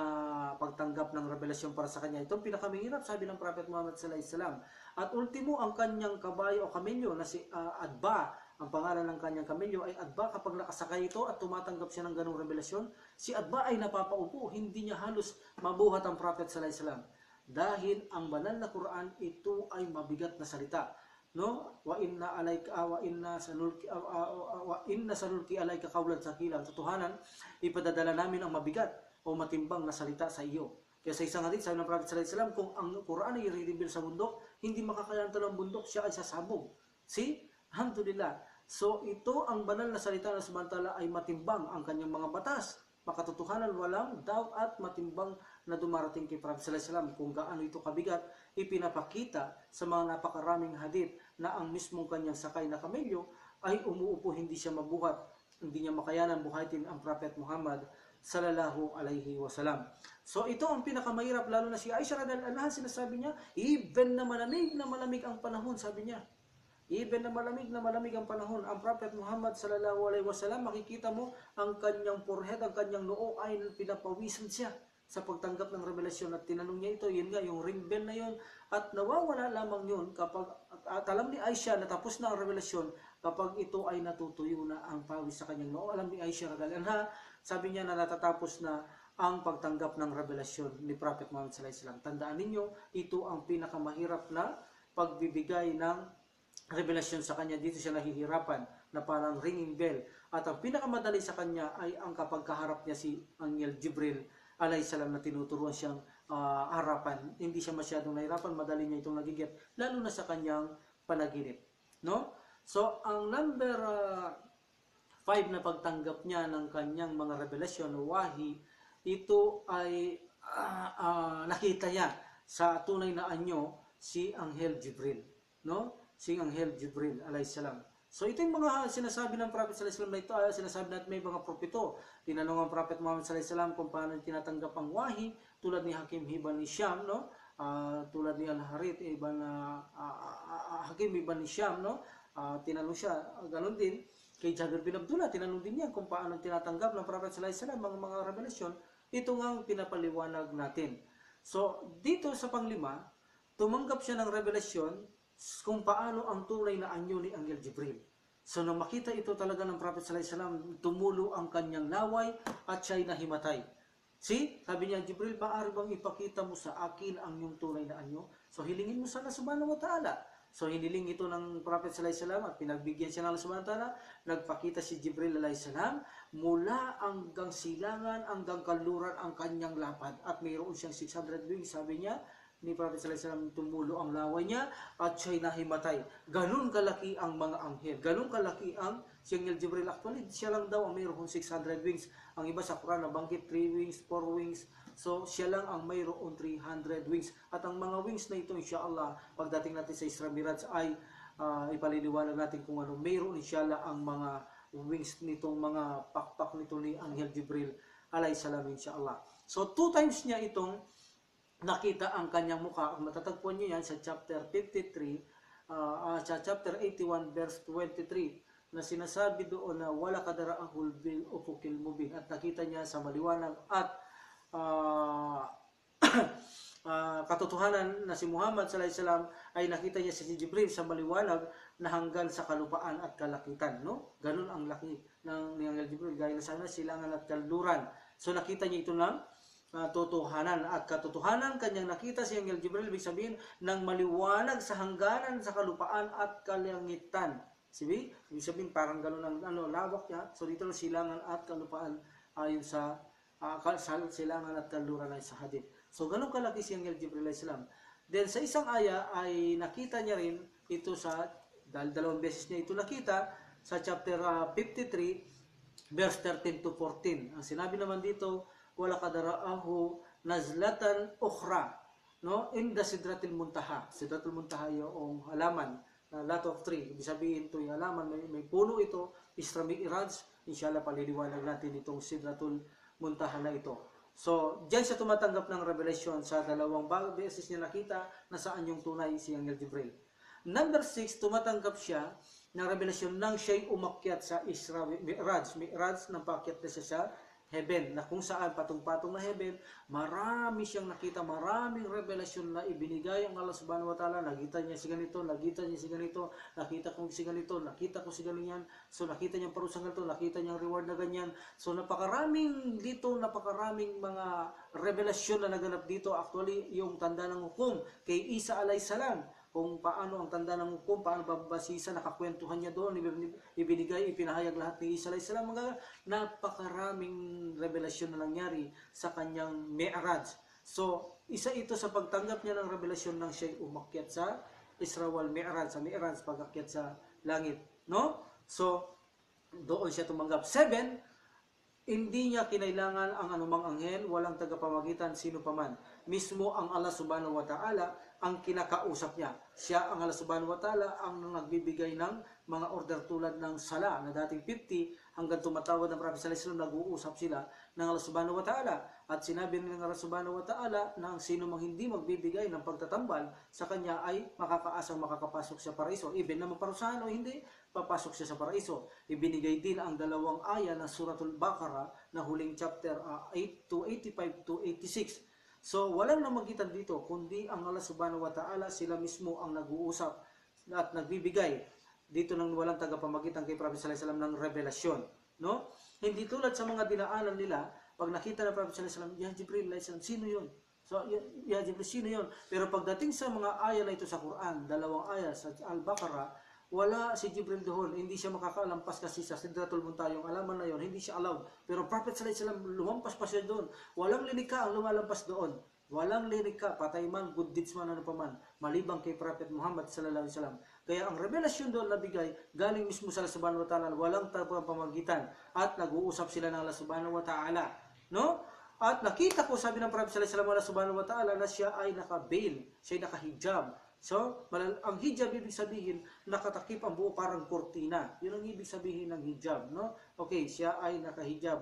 pagtanggap ng revelasyon para sa kanya. Itong pinakamahirap, sabi ng Prophet Muhammad sallallahu alaihi wasallam. At ultimo, ang kanyang kabayo o kamelyo na si Adba, ang pangalan ng kanyang kamelyo ay Adba. Kapag nakasakay ito at tumatanggap siya ng ganong revelasyon, si Adba ay napapaupo, hindi niya halos mabuhat ang Prophet sallallahu alaihi wasallam. Dahil ang banal na Quran, ito ay mabigat na salita, no? Wa inna sanulki alayka qawlan thaqilan. Totohanan, ipadadala namin ang mabigat o matimbang na salita sa iyo. Kaya sa isang hadith, sabi ng Prophet sallallahu alaihi wasallam, kung ang Quran ay i-reveal sa bundok, hindi makakayanan ng bundok, siya ay sasabog. See? Alhamdulillah. So ito ang banal na salita na samantala ay matimbang ang kanyang mga batas. Makatotohanan, walang doubt at matimbang na dumarating kay Prophet sallallahu alaihi wasallam. Kung gaano ito kabigat, ipinapakita sa mga napakaraming hadith na ang mismong kanyang sakay na kamelyo ay umuupo, hindi siya mabuhat, hindi niya makayanan buhatin ang Prophet Muhammad sallallahu alaihi wasallam. So ito ang pinakamahirap, lalo na si Aisha radhiyallahu anha, sinasabi niya, even na malamig ang panahon, sabi niya. Even na malamig ang panahon, ang Prophet Muhammad sallallahu alaihi wasallam, makikita mo ang kanyang forehead, ang kanyang noo ay pinapawisan siya sa pagtanggap ng revelasyon. At tinanong niya ito, yun nga, yung ring bell na yun, at nawawala lamang yun kapag, at alam ni Aisha na tapos na ang revelasyon kapag ito ay natutuyo na ang pawis sa kanyang noo. Alam ni Aisha radhiyallahu anha, sabi niya na natatapos na ang pagtanggap ng revelasyon ni Prophet Muhammad sallallahu alaihi wasallam. Tandaan ninyo, ito ang pinakamahirap na pagbibigay ng revelasyon sa kanya. Dito siya nahihirapan na parang ringing bell. At ang pinakamadali sa kanya ay ang kapag kaharap niya si Angel Jibril alayhi salam, na tinuturuan siyang harapan. Hindi siya masyadong nahirapan, madali niya itong nagigit, lalo na sa kanyang panaginip. No? So, ang number 5 na pagtanggap niya ng kanyang mga revelasyon o wahi, ito ay nakita niya sa tunay na anyo si Anghel Jibril. No? Si Anghel Jibril alayhisalam. So ito yung mga sinasabi ng Prophet sallallahu alaihi wasallam na ito, sinasabi natin may mga propito. Tinanong ang Prophet Muhammad sallallahu alaihi wasallam kung paano tinatanggap ang wahi, tulad ni Hakim ibn Hisham, no? Tulad ni Al-Harith ibn Hakim ibn Hisham, no? Tinanong siya, ganun din kay Jabir bin Abdullah, tinanong din niya kung paano tinatanggap ng Prophet sallallahu alaihi wasallam ang mga revelasyon. Ito nga ang pinapaliwanag natin. So dito sa panglima, tumanggap siya ng revelasyon kung paano ang tunay na anyo ni Anghel Jibril. So nang makita ito talaga ng Prophet sallallahu alaihi wasallam, tumulo ang kanyang laway at siya'y nahimatay. See, sabi niya, Jibril, maaari bang ipakita mo sa akin ang iyong tunay na anyo? So hilingin mo sa Allah subhanahu wa ta'ala. So hiniling ito ng Prophet sallallahu alaihi wasallam at pinagbigyan siya ng Allah subhanahu wa ta'ala. Nagpakita si Jibril alaihi salam mula hanggang silangan, hanggang kaluran ang kanyang lapad. At mayroon siyang 600 wings, sabi niya, ni Prophet sallallahu alaihi wasallam, tumulo ang laway niya at siya'y nahimatay. Ganun kalaki ang mga anghel. Ganun kalaki ang si Anghel Jibril. Actually, siya lang daw ang mayroong 600 wings. Ang iba sa Quran nabanggit 3 wings, 4 wings. So, siya lang ang mayroong 300 wings. At ang mga wings na ito, insyaAllah, pagdating natin sa Isra Miraj ay ipaliliwanag natin kung ano. Mayroon insyaAllah ang mga wings nitong mga pakpak nito ni Anghel Jibril alayhi salam, insyaAllah. So, 2 times niya itong nakita ang kanyang mukha. Matatagpuan niyo yan sa chapter 53, sa chapter 81 verse 23, na sinasabi doon na wala kadaraahul bil ufukil mubin, at nakita niya sa maliwanag at katotohanan na si Muhammad sallallahu alaihi wasallam ay nakita niya si Jibril sa maliwanag na hanggang sa kalupaan at kalakitan, no? Ganun ang laki ng Anghel Jibril, gaya na sana silangan at kaluran. So nakita niya ito ng totohanan at katotohanan kanyang nakita si Anghel Jibril, ibig sabihin ng maliwanag sa hangganan sa kalupaan at kalangitan. Ibig sabihin parang gano'n ang lawak niya. So dito silangan at kalupaan ayon sa silangan at kaluran ay sa hadith. So gano'n kalaki si Anghel Jibril alayhis salam. Then sa isang aya ay nakita niya rin ito dahil 2 beses niya ito nakita sa chapter 53 verse 13 to 14. Ang sinabi naman dito, wala kadaraahu nazlatan ukhra, no, in the Sidratul Muntaha. Sidratul Muntaha yung halaman na lot of tree. Ibig sabihin ito yung halaman, may puno ito, Isra Mi'raj. Inshallah paliliwanag natin itong Sidratul Muntaha na ito. So diyan siya tumatanggap ng revelation sa 2 beses niya nakita na saan yung tunay si Anghel Jibril. Number 6, tumatanggap siya ng revelation nang siya'y umakyat sa Isra Mi'raj. Mi'raj nang paakyat na siya sa heaven, na kung saan patong-patong na heaven, marami siyang nakita, maraming revelasyon na ibinigay ang Allah subhanahu wa ta'ala. Nakita niya si ganito, nakita niya si ganito, nakita ko si ganito, nakita ko si ganyan. So nakita niya parusang ganito, nakita niya ang reward na ganyan. So napakaraming mga revelasyon na naganap dito. Actually, yung tanda ng hukom kay Isa alayhis salam, kung paano ang tanda ng hukom, paano babasisa, nakakwentuhan niya doon, ibinigay, ipinahayag lahat ni Isa alayhis salam. Napakaraming revelasyon na nangyari sa kanyang Mi'raj. So, isa ito sa pagtanggap niya ng revelasyon nang siya'y umakyat sa Isra wal Mi'raj, sa Mi'raj, pag-akyat sa langit. No? So, doon siya tumanggap. 7, hindi niya kinailangan ang anumang anghel, walang tagapamagitan, sino paman. Mismo ang Allah subhanahu wa ta'ala ang kinakausap niya. Siya ang Allah subhanahu wa ta'ala ang nagbibigay ng mga order tulad ng sala na dating 50 hanggang tumatawad ng Prophet sallallahu alaihi wasallam, nag-uusap sila ng Allah subhanahu wa ta'ala. At sinabi ng Allah subhanahu wa ta'ala na ang sino mang hindi magbibigay ng pagtatambal sa kanya ay makakaasang makakapasok sa paraiso. Even na maparusahan o hindi, papasok siya sa paraiso. Ibinigay din ang 2 aya ng Suratul Baqarah na huling chapter 8 to 85 to 86. So, walang namagitan dito, kundi ang Allah subhanahu wa ta'ala, sila mismo ang nag-uusap at nagbibigay dito ng walang tagapamagitan kay Prophet sallallahu alaihi wasallam ng revelasyon. No? Hindi tulad sa mga dinaanan nila, pag nakita ng Prophet sallallahu alaihi wasallam, ya Jibril alaihi salam, sino yun? So, ya Jibril, sino yun? Pero pagdating sa mga aya na ito sa Quran, 2 aya sa Al-Baqarah, wala si Jibril doon, hindi siya makakalampas kasi sa Sidratul Muntaha, yung alaman na yon, hindi siya allowed. Pero Prophet sallallahu alaihi wasallam lumampas pa siya doon. Walang linika ang lumalampas doon. Walang lirika, patay man, good deeds man, ano pa man, malibang kay Prophet Muhammad sallallahu alaihi wasallam. Kaya ang revelasyon doon na bigay, galing mismo sa Allah subhanahu wa ta'ala, walang pamagitan, at nag-uusap sila ng Allah subhanahu wa ta'ala. No? At nakita ko, sabi ng Prophet sallallahu alaihi wasallam, Allah subhanahu wa ta'ala, na siya ay naka-veil, siya ay naka-hijab. So, ang hijab ibig sabihin, nakatakip ang buo parang kortina. Yun ang ibig sabihin ng hijab, no? Okay, siya ay naka-hijab.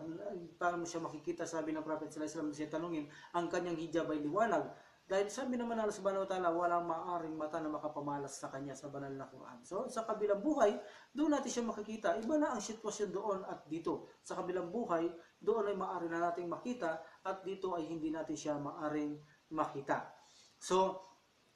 Paano mo siya makikita, sabi ng Prophet sallallahu alaihi wasallam, siya tanungin, ang kanyang hijab ay liwanag. Dahil sabi naman ng Allah subhanahu wa ta'ala, walang maaring mata na makapamalas sa kanya sa banal na Quran. So, sa kabilang buhay, doon natin siya makikita. Iba na ang sitwasyon doon at dito. Sa kabilang buhay, doon ay maaari na nating makita at dito ay hindi natin siya maaring makita. So,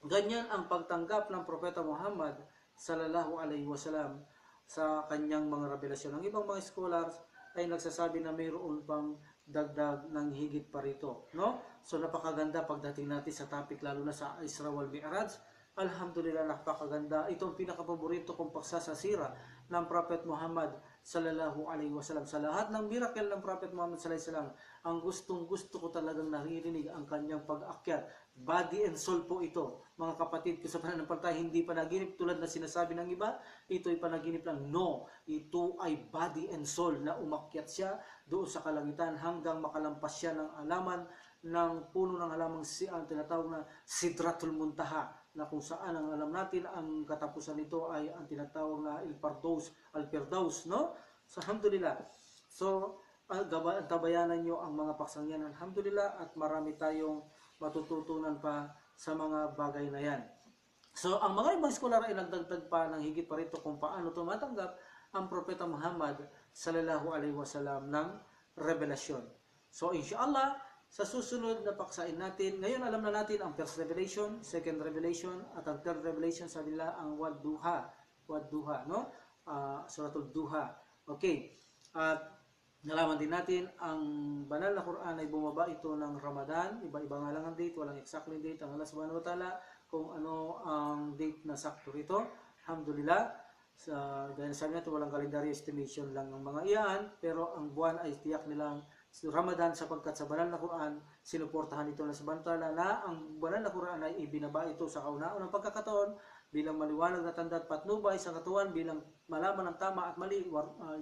ganyan ang pagtanggap ng Propeta Muhammad sallallahu alaihi wasallam sa kanyang mga revelasyon. Ang ibang mga scholars ay nagsasabi na mayroon pang dagdag ng higit pa rito, no? So napakaganda pagdating natin sa topic, lalo na sa Isra wal Mi'raj. Alhamdulillah, napakaganda. Ito ang pinakapaborito kong pagsasasira ng Prophet Muhammad sallallahu alaihi wasallam. Sa lahat ng miracle ng Prophet Muhammad sallallahu alaihi wasallam, ang gustong-gusto ko talagang naririnig ang kanyang pag-akyat. Body and soul po ito. Mga kapatid ko sa pananampalataya, hindi panaginip tulad na sinasabi ng iba. Ito ay panaginip lang. No, ito ay body and soul na umakyat siya doon sa kalangitan hanggang makalampas siya ng alaman ng puno ng halamang ang tinatawag na Sidratul Muntaha, na kung saan ang alam natin ang katapusan nito ay ang tinatawag na Al-Firdaus, no? So, alhamdulillah. So, tabayanan nyo ang mga paksang yan, alhamdulillah, at marami tayong matututunan pa sa mga bagay na yan. So, ang mga ibang scholar ay nagdagdag pa ng higit pa rito kung paano tumatanggap ang Propeta Muhammad sallallahu alaihi wasallam ng revelasyon. So, inshallah, sa susunod na paksain natin, ngayon alam na natin ang first revelation, second revelation, at ang third revelation, sabi nila ang Wadduha, no? Suratul Duha. Okay. At nalaman din natin ang banal na Quran ay bumaba ito ng Ramadan. Iba-iba nga lang ang date, walang exactly date ang Allah subhanahu wa ta'ala kung ano ang date na sakto rito. Alhamdulillah. Dahil sabi natin, walang calendar estimation lang ng mga iyan, pero ang buwan ay tiyak nilang Ramadan, sapagkat sa banal na Quran, sinuportahan ito na sa bantala na ang banal na Quran ay ibinaba ito sa kauna-unang pagkakataon bilang maliwanag na tanda at patnubay sa katuan, bilang malaman ng tama at mali,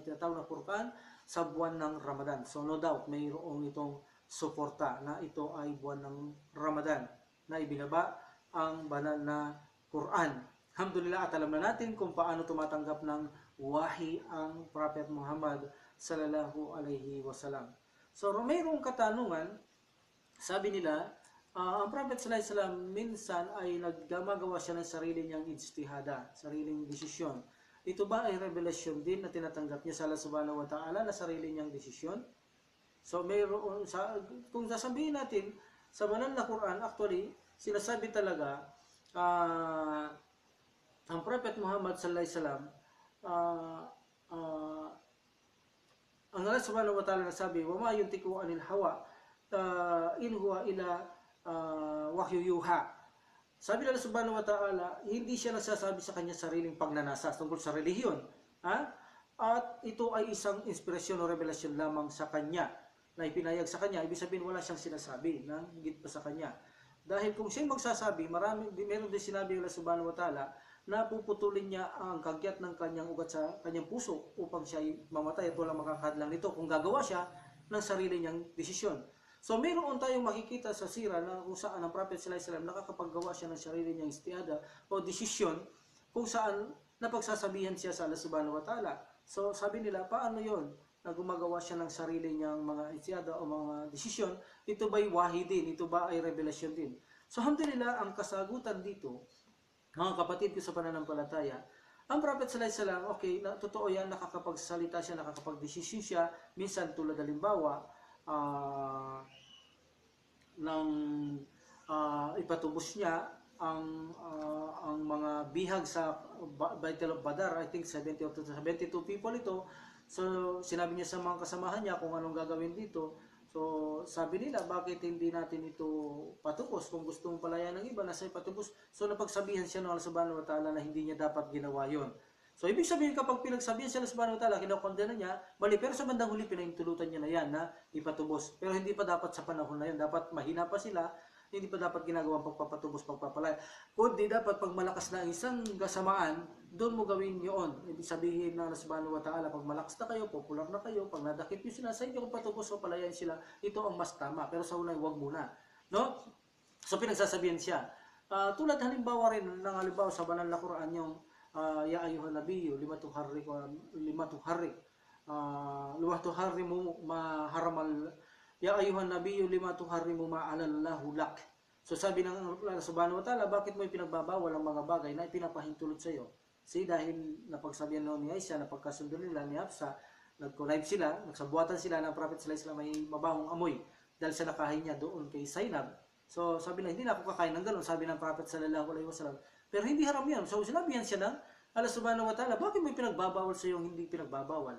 tinatawag na Quran sa buwan ng Ramadan. So no doubt, mayroong itong suporta na ito ay buwan ng Ramadan na ibinaba ang banal na Quran. Alhamdulillah, at alam na natin kung paano tumatanggap ng wahi ang Prophet Muhammad sallallahu alaihi wasallam. So, mayroong katanungan, sabi nila, ang Prophet sallallahu alaihi wasallam minsan ay nagmagawa siya ng sarili niyang ijtihada, sariling desisyon. Ito ba ay revelasyon din na tinatanggap niya sa Allah subhanahu wa ta'ala na sarili niyang desisyon? So, mayroon, kung sasabihin natin, sa banal na Quran, actually, sinasabi talaga, ang Prophet Muhammad sallallahu alaihi wasallam, ang Allah subhanahu wa ta'ala nasabi, وَمَا يُنْتِكُ عَنِ الْهَوَىٰ إِنْ هُوَ إِلَّا وَحْيٌ يُوحَىٰ. Sabi ng Allah subhanahu wa ta'ala, hindi siya nagsasabi sa kanya sariling pagnanasa tungkol sa relihiyon. At ito ay isang inspirasyon o revelasyon lamang sa kanya, na ipinayag sa kanya. Ibig sabihin, wala siyang sinasabi na higit pa sa kanya. Dahil kung siya'y magsasabi, meron din sinabi ng Allah subhanahu wa ta'ala, na puputulin niya ang kagyat ng kanyang ugat sa kanyang puso upang siya ay mamatay at walang makakadlang nito kung gagawa siya ng sarili niyang desisyon. So mayroon tayong makikita sa sira na kung saan ang Prophet sallallahu alaihi wasallam nakakapaggawa siya ng sarili niyang istihada o desisyon kung saan napagsasabihan siya sa Allah subhanahu wa ta'ala. So sabi nila, paano yon na gumagawa siya ng sarili niyang mga istihada o mga desisyon? Ito ba'y wahi din? Ito ba ay revelasyon din? So alhamdulillah, ang kasagutan dito, mga kapatid ko sa pananampalataya, ang Prophet sallallahu alaihi wasallam, okay, totoo yan, nakakapagsalita siya, nakakapagdesisyon siya, minsan tulad halimbawa, ipatubos niya ang mga bihag sa Battle of Badr. I think 70 or 72 people ito. So sinabi niya sa mga kasamahan niya kung anong gagawin dito. So, sabi nila, bakit hindi natin ito patubos? Kung gusto mong palayan ng iba, nasa ipatubos. So, napagsabihan siya ng Allah subhanahu wa ta'ala na hindi niya dapat ginawa yon. So, ibig sabihin, kapag pinagsabihan siya ng Allah subhanahu wa ta'ala, kinakondena niya, mali. Pero sa bandang huli, pinahintulutan niya na yan na ipatubos. Pero hindi pa dapat sa panahon na yun. Dapat mahina pa sila hindi pa dapat ginagawang pagpapatubos, pagpapalaya. Kundi dapat pag malakas na ang isang kasamaan, doon mo gawin yun. Ibig sabihin ng Allah subhanahu wa ta'ala, pag malakas na kayo, popular na kayo, pag nadakip nyo sila, sa inyo kung patubos o palayan sila, ito ang mas tama. Pero sa unay, huwag muna. No? So pinagsasabihan siya. Tulad halimbawa rin, ng halimbawa sa banal na Quran, yung ya ayuhan nabiyyu lima tuharrimu ma haramal ya ayuhan nabiyyu lima tuharrimu ma alallahu lak. So sabi ng Allah subhanahu wa ta'ala, bakit mo ipinagbabawal ang mga bagay na ipinapahintulot sa iyo? Dahil napagsabihan noon ni Aisha, napagkasundo nila ni Hafsa, nag-connive sila, nagsabuatan sila ng Prophet sallallahu alaihi wasallam may mabahong amoy dahil sa nakahin niya doon kay Zainab. So sabi na, hindi na ako kakain ng ganun, sabi ng Prophet sallallahu alaihi wasallam. Pero hindi haram yan. So sinabihan siya ng Allah subhanahu wa ta'ala, bakit may pinagbabawal sa iyo hindi pinagbabawal?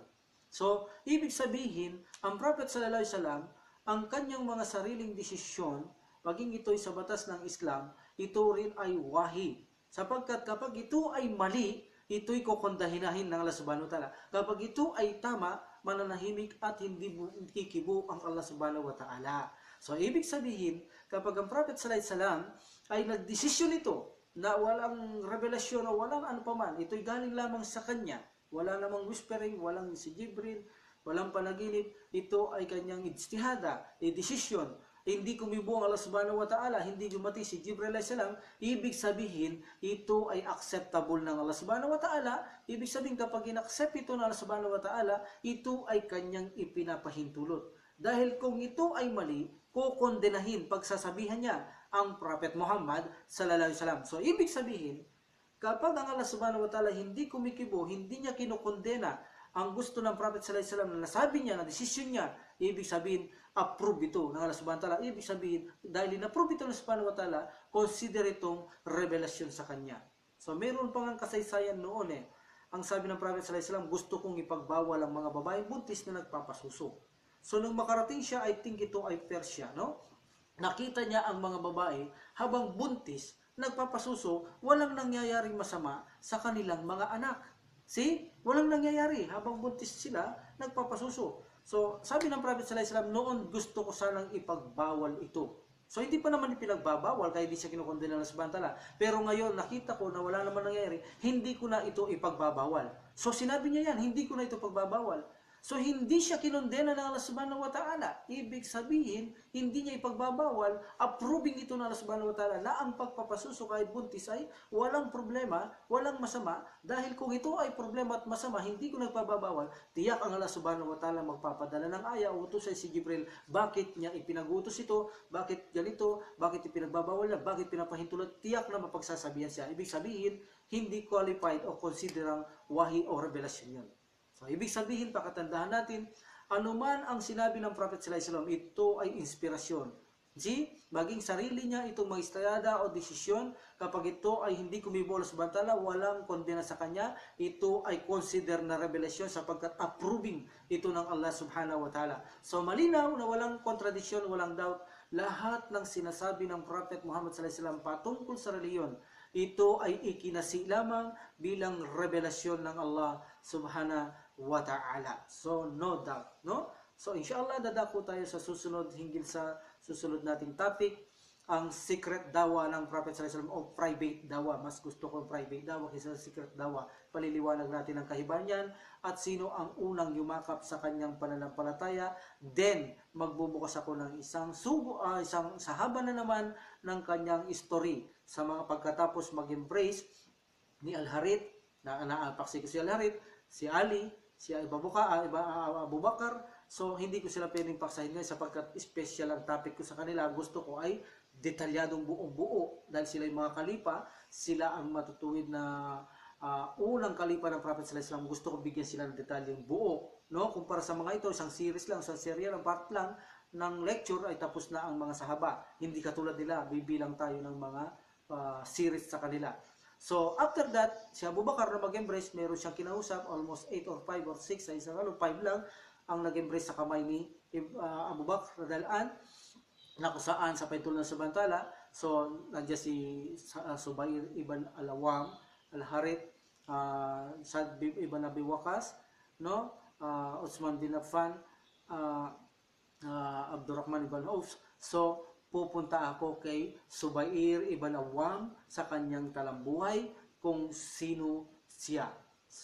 So ibig sabihin, ang Prophet sallallahu alaihi wasallam, ang kanyang mga sariling desisyon, maging ito'y sa batas ng Islam, ito rin ay wahi. Sapagkat kapag ito ay mali, ito'y kokondahinahin ng Allah subhanahu wa ta'ala. Kapag ito ay tama, mananahimik at hindi kikibo ang Allah subhanahu wa ta'ala. So ibig sabihin, kapag ang Prophet sallallahu alaihi wasallam ay nagdesisyon ito na walang revelasyon o walang ano paman, ito'y galing lamang sa kanya, wala namang whispering, walang si Jibril, walang panaginip, ito ay kanyang ijtihada, desisyon, hindi kumibo ang Allah subhanahu wa ta'ala, hindi dumati si Jibril alayhi salam, ibig sabihin, ito ay acceptable ng Allah subhanahu wa ta'ala, ibig sabihin kapag in-accept ito ng Allah subhanahu wa ta'ala, ito ay kanyang ipinapahintulot. Dahil kung ito ay mali, kukondenahin, pagsasabihan niya ang Prophet Muhammad sallallahu alaihi wasallam. So ibig sabihin, kapag ang Allah subhanahu wa ta'ala hindi kumikibo, hindi niya kinukondena ang gusto ng Prophet sallallahu alaihi wasallam na nasabi niya, na desisyon niya, ibig sabihin, approve ito ng Allah subhanahu wa ta'ala. Ibig sabihin, dahil in-approve ito ng subhanahu wa ta'ala, consider itong revelasyon sa kanya. So meron pang ang kasaysayan noon Ang sabi ng Prophet sallallahu alaihi wasallam, gusto kong ipagbawal ang mga babaeng buntis na nagpapasuso. So nung makarating siya, I think ito ay Persia, no? Nakita niya ang mga babae habang buntis, nagpapasuso, walang nangyayaring masama sa kanilang mga anak. See? Walang nangyayari habang buntis sila, nagpapasuso. So, sabi ng Prophet sallallahu alaihi wasallam, noon gusto ko sanang ipagbawal ito. So, hindi pa naman ipinagbabawal, kaya hindi siya kinukondena ng subhanahu wa ta'ala. Pero ngayon, nakita ko na wala naman nangyayari, hindi ko na ito ipagbabawal. So, sinabi niya yan, hindi ko na ito pagbabawal. So, hindi siya kinondena ng Allah subhanahu wa ta'ala. Ibig sabihin, hindi niya ipagbabawal, approving ito ng Allah subhanahu wa ta'ala na ang pagpapasuso kahit buntis ay walang problema, walang masama. Dahil kung ito ay problema at masama, hindi ko nagpababawal, tiyak ang Allah subhanahu wa ta'ala magpapadala ng aya, utusan si Jibril, bakit niya ipinagutos ito, bakit ganito, bakit ipinagbabawal niya, bakit pinapahintulot, tiyak na mapagsasabihan siya. Ibig sabihin, hindi qualified o considerang wahi o revelasyon yun. So, ibig sabihin, pakatandaan natin, anuman ang sinabi ng Prophet sallallahu alaihi wasallam, ito ay inspirasyon. See? Maging sarili niya itong mga istayada o desisyon, kapag ito ay hindi kumibo sa bantala, walang kondena sa kanya, ito ay consider na revelasyon sapagkat approving ito ng Allah subhanahu wa ta'ala. So, malinaw na walang kontradisyon, walang doubt, lahat ng sinasabi ng Prophet Muhammad sallallahu alaihi wasallam patungkol sa reliyon, ito ay ikinasi lamang bilang revelasyon ng Allah subhanahu wa ta'ala. So, no doubt, no? So, inshallah, dadako tayo sa susunod hinggil sa susunod nating topic, ang secret dawa ng Prophet sallallahu alaihi wasallam o private dawa. Mas gusto ko private dawa kaysa secret dawa. Paliliwanag natin ang kahibayan niyan at sino ang unang yumakap sa kanyang pananampalataya. Then, magbubukas ako ng isang sahaba na naman ng kanyang history sa mga pagkatapos mag-embrace ni Al-Harith, na naapaksi ko si Al-Harith, si Ali, si Abu Bakar. So, hindi ko sila pwedeng paksahin ngayon sapagkat special ang topic ko sa kanila. Gusto ko ay detalyadong buong-buo dahil sila yung mga kalipa, sila ang matutuwid na unang kalipa ng Prophet sallallahu alaihi wasallam. Gusto ko bigyan sila ng detalyeng buo, no? Kumpara sa mga ito, isang series lang, isang serial, ang part lang ng lecture ay tapos na ang mga sahaba. Hindi katulad nila, bibilang tayo ng mga series sa kanila. So, after that, si Abu Bakar na mag-embrace, meron siyang kinausap, almost 8 or 5 or 6, sa isang 5 lang, ang nag-embrace sa kamay ni Abu Bakr radhiyallahu anhu, na kung saan sa paintul na subantala. So, nandiyan si Subayr ibn Al-Awwam, Al-Harith, Sa'd ibn Abi Waqqas, no? Uthman bin Affan, Abdurrahman ibn Auf. So, pupunta ako kay Zubair ibn Awwam sa kanyang talambuhay kung sino siya.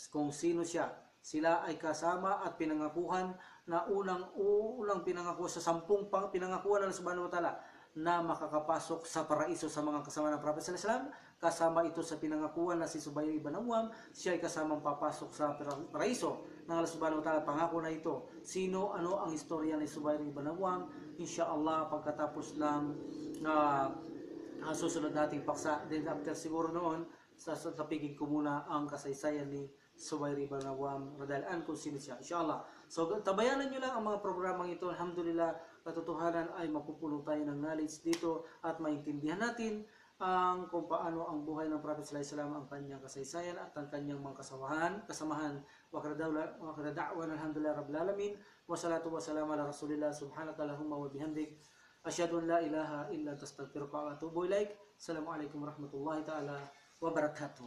Kung sino siya. Sila ay kasama at pinangakuhan na unang pinangako sa 10 pinangakuhan ng Subhanahu wa Ta'ala na makakapasok sa paraiso sa mga kasama ng Prophet sallallahu alaihi wasallam. Kasama ito sa pinangakuhan na si Zubair ibn Awwam, siya ay kasamang papasok sa paraiso ng Allah Subhanahu wa Ta'ala. Pangako na ito. Ano ang istorya ni Zubair ibn Awwam? Inshallah pagkatapos lang susunod nating paksa. Then after siguro noon, tatapigin ko muna ang kasaysayan ni Zubair ibn Awwam radhiyallahu kung sino siya. Inshallah. So tabayanan niyo lang ang mga programang ito. Alhamdulillah, katotohanan ay mapupuno tayo ng knowledge dito at maintindihan natin kung paano ang buhay ng Prophet sallallahu alaihi wasallam, ang kanyang kasaysayan at ang kanyang mga kasamahan. Wa kada da'wan alhamdulillah rabbil alamin. Wa salatu wa salam ala rasulillah subhanaka allahumma wa bihamdik asyhadu an la ilaha illa anta astaghfiruka wa atubu ilaik. Assalamualaikum warahmatullahi taala wabarakatuh.